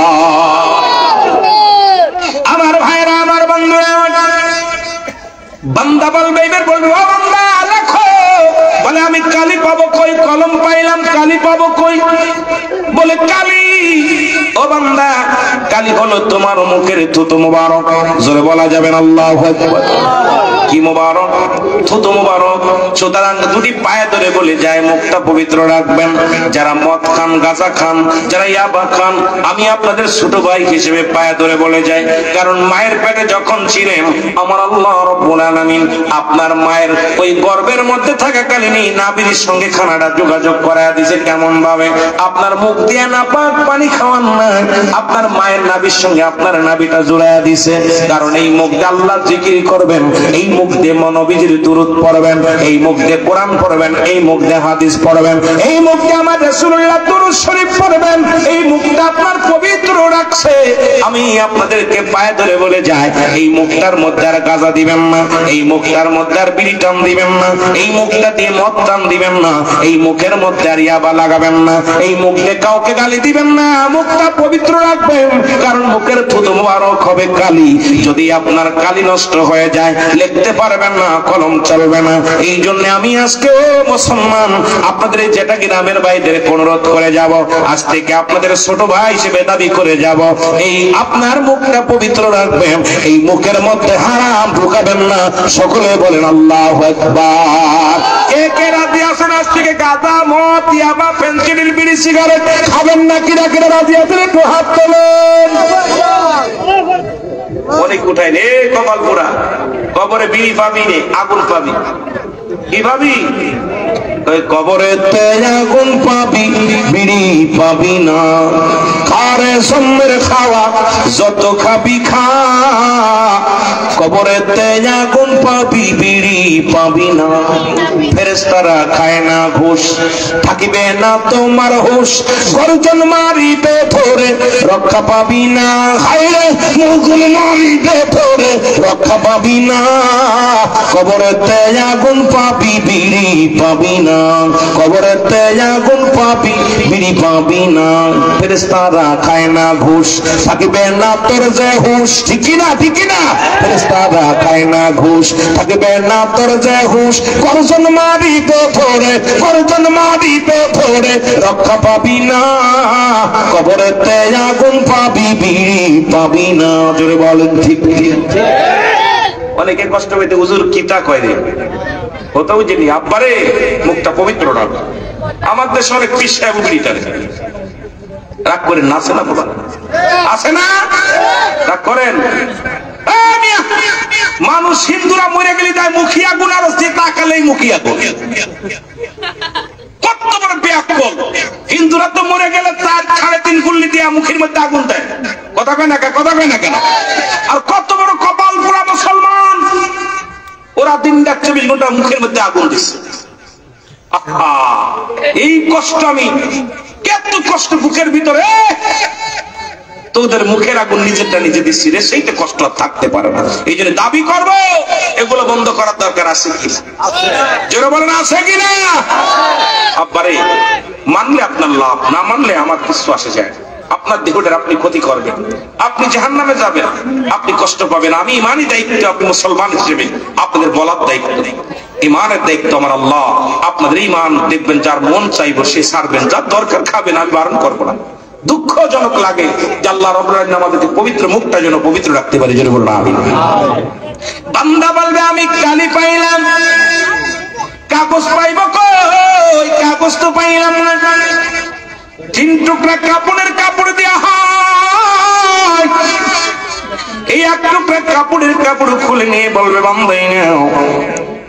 A: আমার ভাইরা আমার, বন্ধুরা, বান্দা বলবে, এবার বলবে ও বান্দা লেখো। বলে আমি কালি পাবো কই, কলম পাইলাম, কালি পাবো কই? বলে কালি, ও বান্দা কালি হলো তোমার মুখের থুতু মুবারক। জোরে বলা যাবে না আল্লাহু আকবার। কি মুবারক? থুতু মুবারক। সুতরাং দুটি পায়ে ধরে বলে যায় মুখটা পবিত্র রাখবেন। যারা মদ খান, গাঁজা খান, যারা ইয়াবা খান, আমি আপনাদের ছোট ভাই হিসেবে পায়ে ধরে বলে যাই, কারণ মায়ের পেটে যখন ছিলেন আমার আল্লাহ রাব্বুল আলামিন আপনার মায়ের ওই গর্ভের মধ্যে থাকাকালীন নাভির সঙ্গে খানাটা যোগাযোগ করায় দিয়েছে। কেমন ভাবে? আপনার মুখ দিয়ে নাপাক পানি খাওয়ান না, আপনার মায়ের নাভির সঙ্গে আপনার নাভিটা জোড়ায় দিয়েছে। কারণ এই মুখ দিয়ে আল্লাহ জিকির করবেন, এই মুখ দিয়ে নবীজির দুরূদ পড়বেন, এই মুখ দিয়ে কোরআন পড়বেন, এই মুখ দিয়ে হাদিস পড়বেন, এই মুখ দিয়ে আমার রাসূলুল্লাহ দুরূদ শরীফ পড়বেন, এই মুখটা আপনার পবিত্র রাখছে। আমি আপনাদেরকে পায়ে ধরে বলে যাই, এই মুখটার মধ্যে আর গাঁজা দিবেন না, এই মুখটার মধ্যে আর বিড়ি টান দিবেন না, এই মুখটা দিয়ে মদ টান দিবেন না, এই মুখের মধ্যে আর ইয়াবা লাগাবেন না, এই মুখে কাউকে গালি দিবেন না, মুখটা পবিত্র রাখবেন। কারণ মুখের থুতু মোবারক হবে কালি, যদি আপনার কালি নষ্ট হয়ে যায় লিখতে পারবেন না, কলম চলবে না। এই জন্য আমি আজকে মুসলমান আপনাদের যেটা গ্রামের ভাইদের অনুরোধ করে যাব, আজ থেকে আপনাদের ছোট ভাই হিসেবে দাবি করে যাব, এই আপনার মুখটা পবিত্র রাখবেন, এই মুখের মধ্যে হারাম ঢুকাবেন না। সকলে বলেন আল্লাহু আকবার। কে কে রাজি আছেন আজ থেকে গাঁজা, মদ, ইয়াবা, ফেনসিডিল, বিড়ি, সিগারেট খাবেন না? কিরা কিরা রাজি আছেন একটু হাত তোলেন। অনেক উঠাই রে কপাল পোড়া, কবরে বিড়ি পাবি রে, আগুন পাবি। কি ভাবি? কবরেতে আগুন পাবি, বিড়ি পাবি না। খারে সম্মের খাওয়া যত খাবি খা, কবরেতে আগুন পাবি, বিড়ি পাবি না। ফেরেশতারা খায় না ঘুষ, থাকিবে না তোমার হুশ, গর্জন মারিবে ধরে রক্ষা পাবি না। হায়রে মুগুল মারিবে ধরে রক্ষা পাবি না। কবরেতে আগুন পাবি, বিড়ি পাবি না। কবরেতে আগুন পাবি, বিড়ি পাবি না। ফেরেশতারা খায় না ঘুষ, থাকিবে না তোর যে হুশ। ঠিক না? ঠিক না? ফেরেশতারা খায় না ঘুষ, থাকিবে না তোর যে হুশ, গর্জন মারিবে ধরে, গর্জন মারিবে ধরে রক্ষা পাবি না। কবরেতে আগুন পাবি, বিড়ি পাবি না। জোরে বলেন ঠিক ঠিক। অনেকে কষ্ট পেতে হুজুর কিতা কয় রে, কোথাও জানি আব্বারে মুখটা পবিত্র রাখ। আমার দেশে অনেক পীর সাহেব বিড়িটারে রাগ করেন না, আছে না বাবা? আছে না? রাগ করেন? মানুষ হিন্দুরা মরে গেলে তাই মুখিয়া গুণ আর তাকালেই মুখিয়া গুণ। কত বড় ব্যাকল! হিন্দুরা তো মরে গেলে তার 3.5 গুল্লি দিয়ে মুখের মধ্যে আগুন দেয়। কথা কয় না? কথা কয় না কেন? আর কত বড় কপাল পুরা মুসলমান, ওরা দিন 24 ঘন্টা মুখের মধ্যে আগুন দিচ্ছে। এই কষ্ট আমি কত কষ্ট বুকের ভিতরে, তোদের মুখের আগুন নিজেরটা নিজে দিচ্ছি রে, সেইটা কষ্ট আর থাকতে পারে না। এই জন্য দাবি করবো এগুলো বন্ধ করার দরকার আছে কি? জোরে বলেন আছে কিনা? আব্বারে মানলে আপনার লাভ, না মানলে আমার কিছু আসে যায়। আপনার দেহটার আপনি ক্ষতি করবেন, আপনি জাহান্নামে যাবেন, আপনি কষ্ট পাবেন। আমি ইমানি দায়িত্ব, আপনি মুসলমান হিসেবে আপনাদের বলার দায়িত্ব, ইমানের দায়িত্ব আমার আল্লাহ। আপনাদের ইমান দেখবেন, যার মন চাইব সে ছাড়বেন, যার দরকার খাবেন, আমি বারণ করবো না। দুঃখজনক লাগে যে আল্লাহ রাব্বুল আলামিন আমাদেরকে পবিত্র মুখটা যেন পবিত্র রাখতে পারি। জোরে বলুন আমিন। বান্দা বলবে আমি কালি পাইলাম, কাগজ পাইব কই? কাগজ তো পাইলাম না। 3 টুকরা কাপড়ের কাপড় দেয়া হয়, এই 1 টুকরা কাপড়ের কাপড় খুলে নিয়ে বলবে বান্দাই নাও,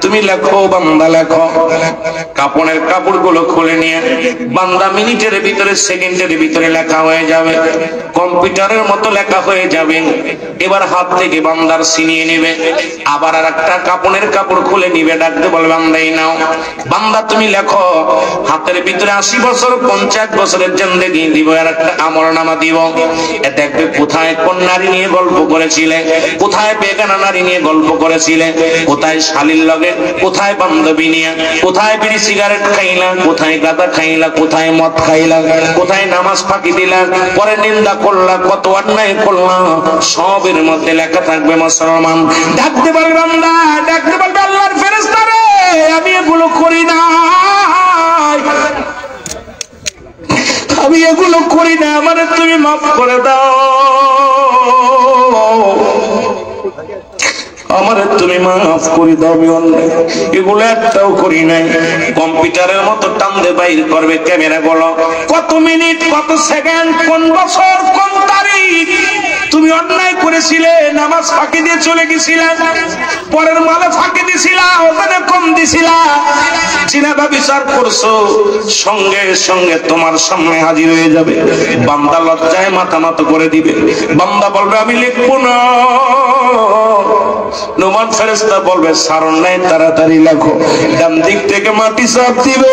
A: তুমি লেখো বান্দা লেখো। কাপড়ের কাপড় গুলো খুলে নিয়ে বান্দা মিনিটের ভিতরে, সেকেন্ডের ভিতরে লেখা হয়ে যাবে, কম্পিউটারের মতো লেখা হয়ে যাবে। এবার হাত থেকে বান্দার ছিনিয়ে নেবে, আবার আর একটা কাপড়ের কাপড় খুলে নিবে, ডাকতে বলবে বান্দাই নাও। বান্দা তুমি লেখো, হাতের ভিতরে 80 বছর 50 বছরের জিন্দেগি দিব, আর একটা আমলনামা দিব। এ দেখবে কোথায় কোন নারী নিয়ে গল্প করেছিলে, কোথায় বেগানা নারী নিয়ে গল্প করেছিলে, কোথায় শালীর লগে, কোথায় বান্ধবী নিয়ে, কোথায় বিড়ি সিগারেট খাইলা, কোথায় গাঁজা খাইলা, কোথায় মদ খাইলা, কোথায় নামাজ ফাঁকি দিলা, পরে নিন্দা করলা, কত অন্যায় করলা, সবের মধ্যে লেখা থাকবে মুসলমান। ডাকতে বলবে বান্দা, ডাকতে বলবে আল্লাহর ফেরেশতা রে, আমি এগুলো করি না, আমি এগুলো করি না, আমারে তুমি মাফ করে দাও, আমারে তুমি মাফ করে দাও, আমি অন্যায় এগুলো একটাও করি নাই। কম্পিউটারের মতো টানতে বাইর করবে ক্যামেরা গুলো, কত মিনিট, কত সেকেন্ড, কোন বছর, কোন তারিখ তুমি অন্যায় করেছিলে, নামাজ ফাঁকি দিয়ে চলে গেছিলে, পরের মালে ফাঁকি দিছিলা, ওখানে কম দিছিলা, জিনা ব্যভিচার করছো, সঙ্গে সঙ্গে তোমার সামনে হাজির হয়ে যাবে। বান্দা লজ্জায় মাথা নত করে দিবে, বান্দা বলবে আমি লিখবো না। নোমান ফেরেশতা বলবে সারণ নাই, তাড়াতাড়ি লেখো। ডান দিক থেকে মাটি চাপ দিবে,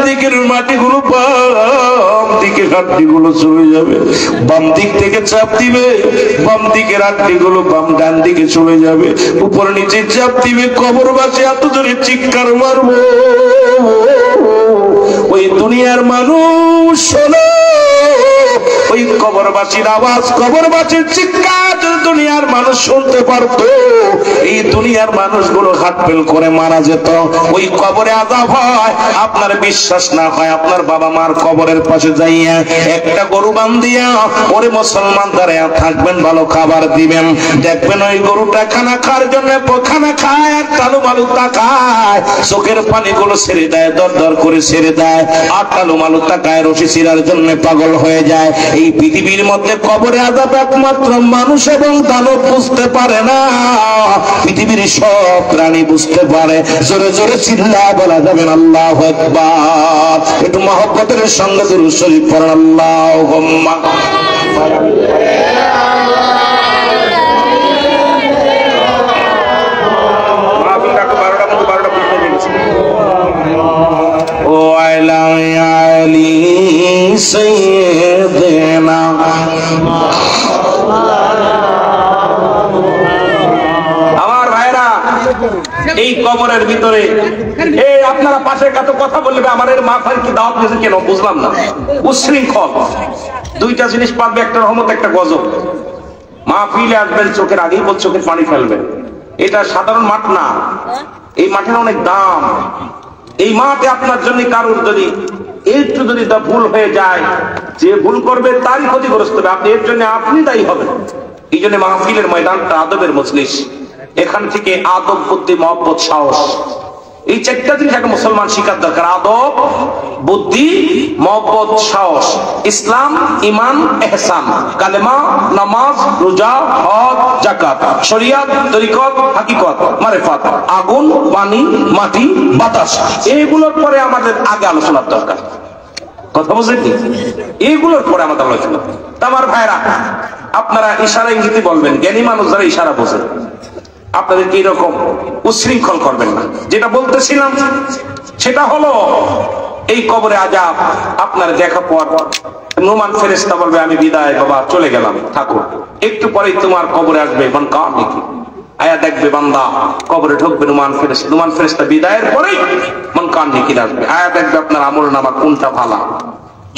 A: দিকের মাটিগুলো বাম দিকের হাড্ডিগুলো চলে যাবে। বাম দিক থেকে চাপ দিবে, বাম দিকের হাড্ডিগুলো বাম ডান দিকে চলে যাবে। উপর নিচে চাপ দিবে, কবরবাসী এত জোরে চিৎকার মারবো, ওই দুনিয়ার মানুষ শোনো, ওই কবরবাসীর আওয়াজ, কবরবাসীর চিৎকার দুনিয়ার মানুষ শুনতে পারতো, এই দুনিয়ার মানুষগুলো হাত ফেল করে মারা যেত। ওই কবরে আযাব হয়, আপনার বিশ্বাস না হয় আপনার বাবা মার কবরের পাশে যাইয়া একটা গরু বান্ধিয়া ওরে মুসলমান দাঁড়িয়ে থাকবেন, ভালো খাবার দিবেন, দেখবেন ওই গরুটা খানা খাওয়ার জন্য খানা খায় আর টালু মালু তাকায়, চোখের পানিগুলো ছেড়ে দেয়, দর দর করে ছেড়ে দেয়, আর টালু মালু তাকায়, রশি ছিঁড়ার জন্য পাগল হয়ে যায়। এই পৃথিবীর মধ্যে কবরে আযাব একমাত্র মানুষ এবং দানব বুঝতে পারে না, পৃথিবীর সব প্রাণী বুঝতে পারে। জোরে জোরে চিল্লায় বলা যাবেন আল্লাহু আকবার। একটু মহব্বতের সঙ্গে দুরূদ শরীফ পড়েন, আল্লাহুম্মা আলি সাইয়্যিদিনা। আমার ভাইরা, এই কবরের ভিতরে এই আপনারা পাশের কাছে কথা বলবে, আমার এর মাথায় কি দাওয়াত দিয়েছে কেন বুঝলাম না, উচ্ছৃঙ্খল। দুইটা জিনিস পাবে, একটা রহমত একটা গজব। মাহফিলে আসবেন, চোখের আগেই বল চোখের পানি ফেলবেন। এটা সাধারণ মাঠ না, এই মাঠের অনেক দাম। এই মাঠে আপনার জন্য কারোর যদি একটু যদি তা ভুল হয়ে যায়, যে ভুল করবে তারই ক্ষতিগ্রস্ত হবে, আপনি এর জন্য আপনি দায়ী হবেন। এই জন্য মাহফিলের ময়দানটা আদবের মজলিস। এখান থেকে আদব, বুদ্ধি, মহব্বত, সাহস, এই চারটা জিনিস একটা মুসলমান শিখার দরকার। আদব, বুদ্ধি, মহব্বত, সাহস, ইসলাম, ঈমান, ইহসান, কালেমা, নামাজ, রোজা, হজ, যাকাত, শরিয়ত, তরিকত, হাকিকত, মারিফাত, আগুন, পানি, মাটি, বাতাস, এইগুলোর পরে আমাদের আগে আলোচনার দরকার। কথা বুঝলেন কি? এইগুলোর পরে আমাদের আলোচনা। আমার ভাইরা, আপনারা ইশারা ইঙ্গিতে বলবেন, জ্ঞানী মানুষ যারা ইশারা বোঝেন, আপনাদেরকে এরকম উচ্ছৃঙ্খল করবেন না। যেটা বলতেছিলাম সেটা হলো, এই কবরে আযাব আপনার দেখা পর নুমান ফেরেশতা বলবে, আমি বিদায় বাবা, চলে গেলাম, থাকো। একটু পরেই তোমার কবরে আসবে মান কান নাকি আয়া, দেখবে বান্দা কবরে ঢুকবে, নুমান ফেরেশতা বিদায়ের পরেই মান কান নাকি আসবে, আয়া দেখবে আপনার আমলনামা কোনটা ভালো।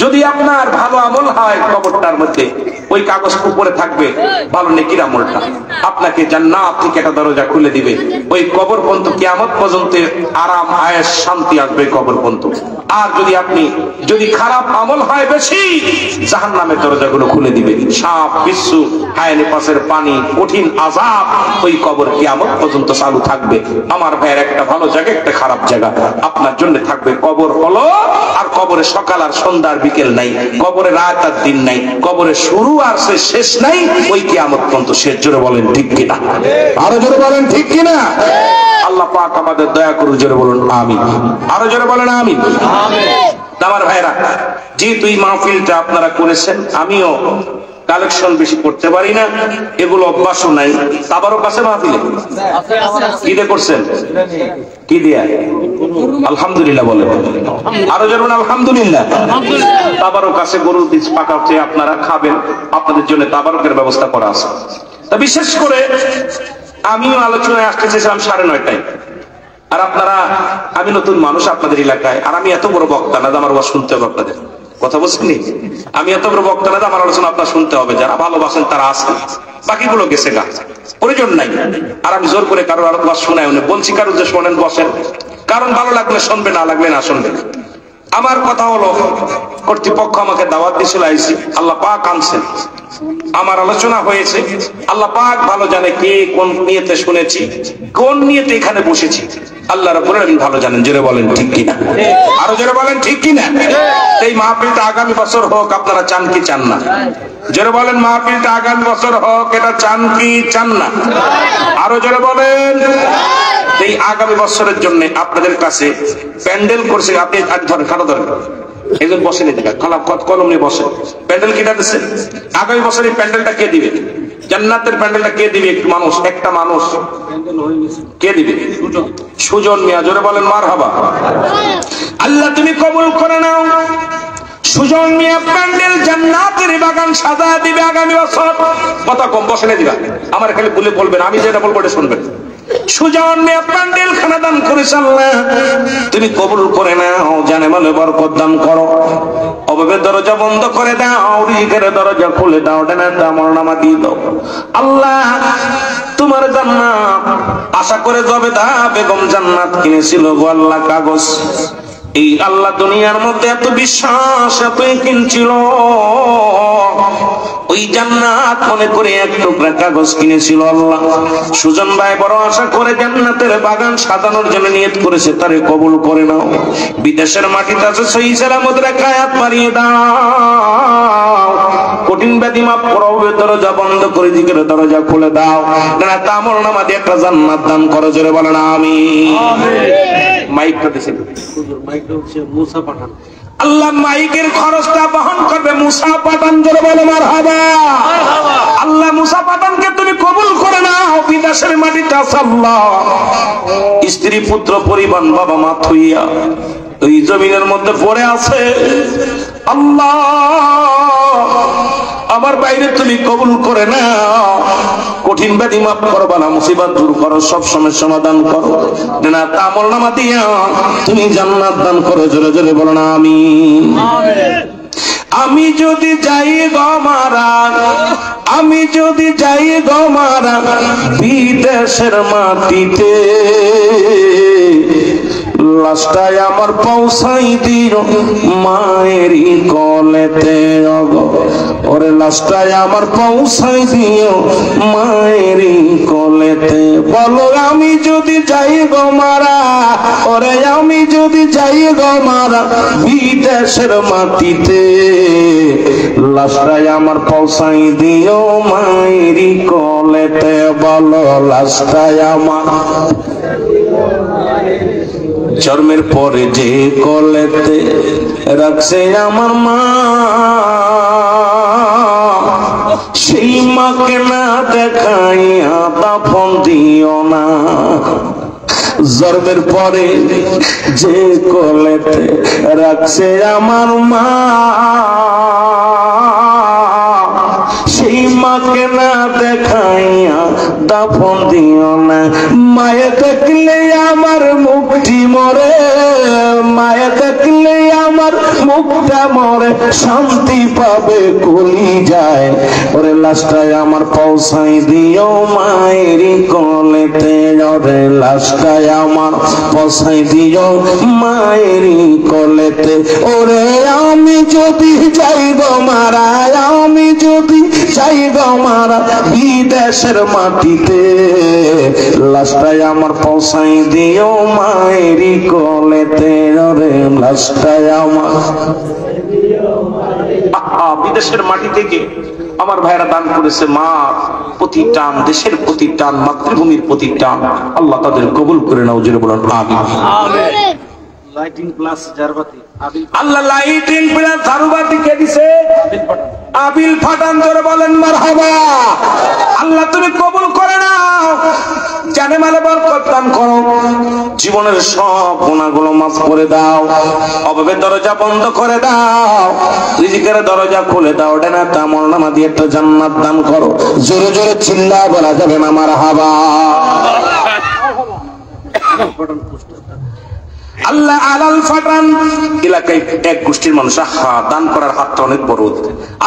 A: যদি আপনার ভালো আমল হয়, কবরটার মধ্যে ওই কাগজ উপরে থাকবে ভালো নেকির আমলটা, আপনাকে জান্নাত থেকে একটা দরজা খুলে দিবে। ওই কবর পর্যন্ত, কিয়ামত পর্যন্ত আরাম, আয়েশ, শান্তি আসবে কবর পর্যন্ত। আর যদি খারাপ আমল হয় বেশি, জাহান্নামের দরজাগুলো খুলে দিবে। সাপ, বিচ্ছু, হায়নে পাশের পানি, কঠিন আযাব ওই কবর কিয়ামত পর্যন্ত চালু থাকবে। আমার ভাইয়ের, একটা ভালো জায়গা একটা খারাপ জায়গা আপনার জন্য থাকবে। কবর হলো, আর কবরে সকাল আর সন্ধ্যার বিকেল নাই, কবরে রাত আর দিন নাই, কবরে শুরু আর শেষ নাই, ওই কিয়ামত পর্যন্ত শেষ। জোরে বলেন ঠিক কিনা? আরো জোরে বলেন ঠিক কিনা? আল্লাহ পাক আমাদের দয়া করুন, জোরে বলুন আমিন। আরো জোরে বলেন আমিন। আমার ভাইরা, যেহেতু এই মাহফিলটা আপনারা করেছেন, আমিও কালেকশন বেশি করতে পারি না, এগুলো অভ্যাসও নাই। তাবারও কাছে মাহফিলে কি দিয়ে করছেন? কি দিয়া? আলহামদুলিল্লাহ বলেন, আরো যেমন আলহামদুলিল্লাহ। তাবারও কাছে গরু পাকা হচ্ছে, আপনারা খাবেন, আপনাদের জন্য তাবারকের ব্যবস্থা করা আছে। তা বিশেষ করে আমিও আলোচনায় আসতে চেয়েছিলাম 9:30টায়, আর আপনারা, আমি নতুন মানুষ আপনাদের এলাকায়, আর আমি এত বড় বক্তা না, আমার ওয়াজ শুনতে হবে আপনাদের। কথা বলছেন, আমি এত বড় বক্তা না, আমার আলোচনা আপনার শুনতে হবে। যারা ভালোবাসেন তারা আসেন, বাকিগুলো গেছে গা, প্রয়োজন নাই। আর আমি জোর করে কারোর আরো ওয়াজ শোনায় বলছি, কারো যে শোনেন বসেন, কারণ ভালো লাগলে শুনবে, না লাগলে না শুনবে। আমার কথা হলো, কর্তৃপক্ষ আমাকে দাওয়াত দিয়েছিল, আইসি, আল্লাহ পাক আনছেন, আমার আলোচনা হয়েছে, আল্লাহ পাক ভালো জানে কে কোন নিয়তে শুনেছি, কোন নিয়তে এখানে বসেছি, আল্লাহ রাব্বুল আলামিন ভালো জানেন। জোরে বলেন ঠিক কিনা? আরো জোরে বলেন ঠিক কিনা? এই মাহফিলটা আগামী বছর হোক, আপনারা চান কি চান না? জোরে বলেন, মাহফিলটা আগামী বছর হোক, এটা চান কি চান না? আরো জোরে বলেন। এই আগামী বছরের জন্য আপনাদের কাছে প্যান্ডেল করছে, আপনি ধরেন খাটো ধরেন, একজন বসে নিতে কলম নিয়ে বসে, প্যান্ডেল কেটে দিচ্ছে। আগামী বছর এই প্যান্ডেলটা কে দিবে? জান্নাতের প্যান্ডেলটা কে দিবে? মানুষ, একটা মানুষ কে দিবে? সুজন মিয়া। জোরে বলেন মারহাবা। আল্লাহ তুমি কবুল করে নাও। সুজন মিয়া প্যান্ডেল জান্নাতের বাগান সাজা দিবে আগামী বছর। কথা কম বসে দিবা, আমার খালি বলে বলবেন, আমি যেটা বলবো ওটা শুনবেন। সুজন মিয়া প্যান্ডেল খানা দান করেছে আল্লাহ তুমি কবুল করে নাও, জানে মালে বরকত দান করো, অভাবের দরজা বন্ধ করে দাও, রিজিকের দরজা খুলে দাও, ডানাতে আমলনামা দিয়ে দাও আল্লাহ। তোমার জান্নাত আশা করে জবেদা বেগম জান্নাত কিনেছিল গো আল্লাহ কাগজ, এই আল্লাহ দুনিয়ার মধ্যে এত বিশ্বাস এত কিনছিল, ওই জান্নাত মনে করে এক টুকরা কাগজ কিনেছিল আল্লাহ। সুজন ভাই বড় আশা করে জান্নাতের বাগান সাজানোর জন্য নিয়ত করেছে, তারে কবুল করে নাও। বিদেশের মাটিতে আছে সহি সালামত রেখে হাত বাড়িয়ে দাও, কঠিন ব্যাধি মাফ করো, দরজা বন্ধ করে দিকের দরজা খুলে দাও, ডানাতে আমলনামা দিয়ে একটা জান্নাত দান করো, জোরে বলেন আমিন। মাইকটা দিয়েছেন মুসা পাঠান, আল্লাহ মাইকের খরচটা বহন করবে মুসা পাঠান, জোরে বলে মারহাবা। আল্লাহ মুসা পাঠানকে তুমি কবুল করে নাও, বিদেশের মাটিতে আছে আল্লাহ স্ত্রী পুত্র পরিবার বাবা মা থুইয়া ওই জমিনের মধ্যে পড়ে আছে আল্লাহ, আমার বাইরে তুমি কবুল করে নাও, কঠিন ব্যাধি মাফ করবা না, মুসিবত দূর করো, সব সমস্যার সমাধান করো, ডানাতে আমলনামা দিয়া তুমি জান্নাত দান করো, জোরে জোরে বলো না আমিন। আমি যদি যাই গো মারা, আমি যদি যাই গো মারা বিদেশের মাটিতে, লাস্টায় আমার পৌঁছাই দিও মায়েরই কলেতে, ওরে লাস্টায় আমার পৌঁছাই দিও মায়েরই কলেতে। বলো আমি যদি যাই গো মারা, ওরে আমি যদি যাই গো মারা বিদেশের মাটিতে, লাস্টায় আমার পৌঁছাই দিও মায়েরই কলেতে। বলো লাস্টায় আমার জন্মের পরে যে কলেতে রাখছে আমার মা, সেই মাকে না দেখাইয়া দাফন দিও না। জন্মের পরে যে কলেতে রাখছে আমার মা, সেই মাকে না দেখাইয়া দাফন দিও না। মায়ে দেখলে আমার মুখটি মরে, মায়ে দেখলে আমার মুখটা মরে, শান্তি পাবে কলি যায়, ওরে লাস্টায় আমার পৌঁছাই দিও মায়েরই কলেতে, ওরে লাস্টায় আমার পৌঁছাই দিও মায়েরই কলেতে। ওরে আমি যদি যাই গো মারা, আমি যদি যাই গো মারা বিদেশের মাটিতে, লাস্টায় আমার পৌঁছাই দিও মায়েরই কলেতে, ওরে লাস্টায় আমার। বিদেশের মাটি থেকে আমার ভাইরা দান করেছে মা প্রতি টান, দেশের প্রতি টান, মাতৃভূমির প্রতি টান, আল্লাহ তাদের কবুল করে নাও, জোরে বলেন আমিন। লাইটিং প্লাস ঝাড়বাতি, আল্লাহ লাইটিং প্লাস ঝাড়বাতি কে দিছে? আবিল ফাটান, জোরে বলেন মারহাবা। আল্লাহ তুমি কবুল করে নাও, জানে মালে বরকত দান করো, জীবনের সব গুনাহগুলো মাফ করে দাও, অভাবের দরজা বন্ধ করে দাও, রিজিকের দরজা খুলে দাও, ডানাতে আমলনামা দিয়ে একটা জান্নাত দান করো, জোরে জোরে চিল্লায় বলা যাবে না মারহাবা। আল্লাহ আলাল ফাটান এলাকায় এক গোষ্ঠীর মানুষ দান করার হাতটা অনেক বড়,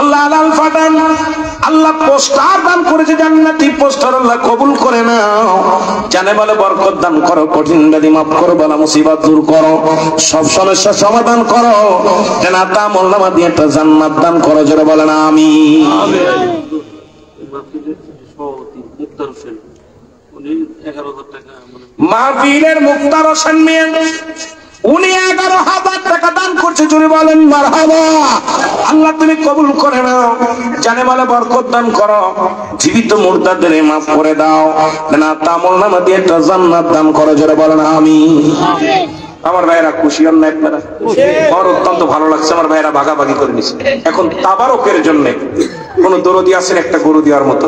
A: আল্লাহ আলাল ফাটান, আল্লাহ পোস্টার দান করেছে, জান্নাতি পোস্টার, আল্লাহ কবুল করে নাও, জানে বলে বরকত দান করো, কঠিন ব্যাধি মাফ করো, বালা মুসিবত দূর করো, সব সমস্যার সমাধান করো, জান্নাত আমলনামা দিয়ে একটা জান্নাত দান করো, জোরে বলে না আমিন। মাহফিলের মুক্তার হোসেন মিয়া উনি 11,000 টাকা দান করছে, জোরে বলেন মারহাবা। আল্লাহ তুমি কবুল করে নাও, জানে বলে বরকত দান করো, জীবিত মুর্দাদের মাফ করে দাও, না আমলনামা দিয়ে একটা জান্নাত দান করো, জোরে বলেন আমিন। আমার ভাইরা খুশি হন না আপনারা? আমার অত্যন্ত ভালো লাগছে, আমার ভাইরা ভাগাভাগি করে নিছে। এখন তাবারকের জন্য কোন দরদি আছেন একটা গরু দেওয়ার মতো?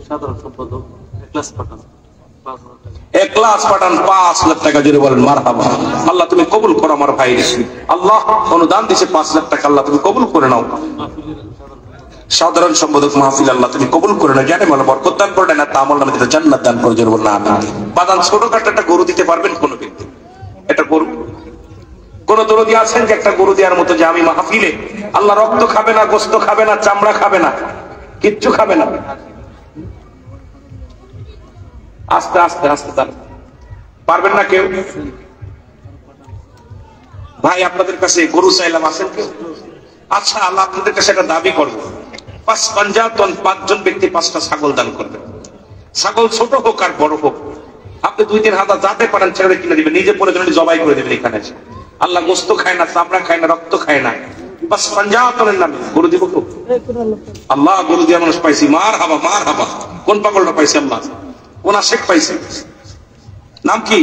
A: সাধারণ সম্পাদক ক্লাস পাঠান ইখলাস পাঠান 5 লাখ টাকা, জোরে বলেন মারহাবা। আল্লাহ তুমি কবুল করো আমার ভাই, আল্লাহ অনুদান দিয়েছে 5 লাখ টাকা, আল্লাহ তুমি কবুল করে নাও। সাধারণ সম্পাদক মাহফিল আল্লাহ তুমি কবুল করে নাও, জানে মাল বরকত দান করে না, তামল নামে দিতে জান্নাত দান করে, জোরে বলেন আমিন। বাদান ছোটখাটো একটা গরু দিতে পারবেন কোন ব্যক্তি? এটা গরু কোন দরদি আছেন যে একটা গরু দেওয়ার মতো, যে আমি মাহফিলে আল্লাহ রক্ত খাবে না, গোস্ত খাবে না, চামড়া খাবে না, কিচ্ছু খাবে না, আস্তে আস্তে আস্তে পারবেন না কেউ? ভাই আপনাদের কাছে গরু চাইলাম, আছেন কেউ? আচ্ছা আল্লাহ আপনাদের কাছে একটা দাবি করবো, 5 জন ব্যক্তি 5টা ছাগল দান করবেন। ছাগল ছোট হোক আর বড় হোক, আপনি 2-3 হাজার যাতে পারেন ছেড়ে কিনে দিবেন, নিজে প্রয়োজনে জবাই করে দেবেন। এখানে আল্লাহ গোস্ত খায় না, চামড়া খায় না, রক্ত খায় না, 5 নামে গরু দিব। আল্লাহ গরু দিয়ে মানুষ পাইছি, মার হাবা মার হাবা। কোন পাগলটা পাইছে? আল্লাহ কোন আশেক পাইছে? নাম কি?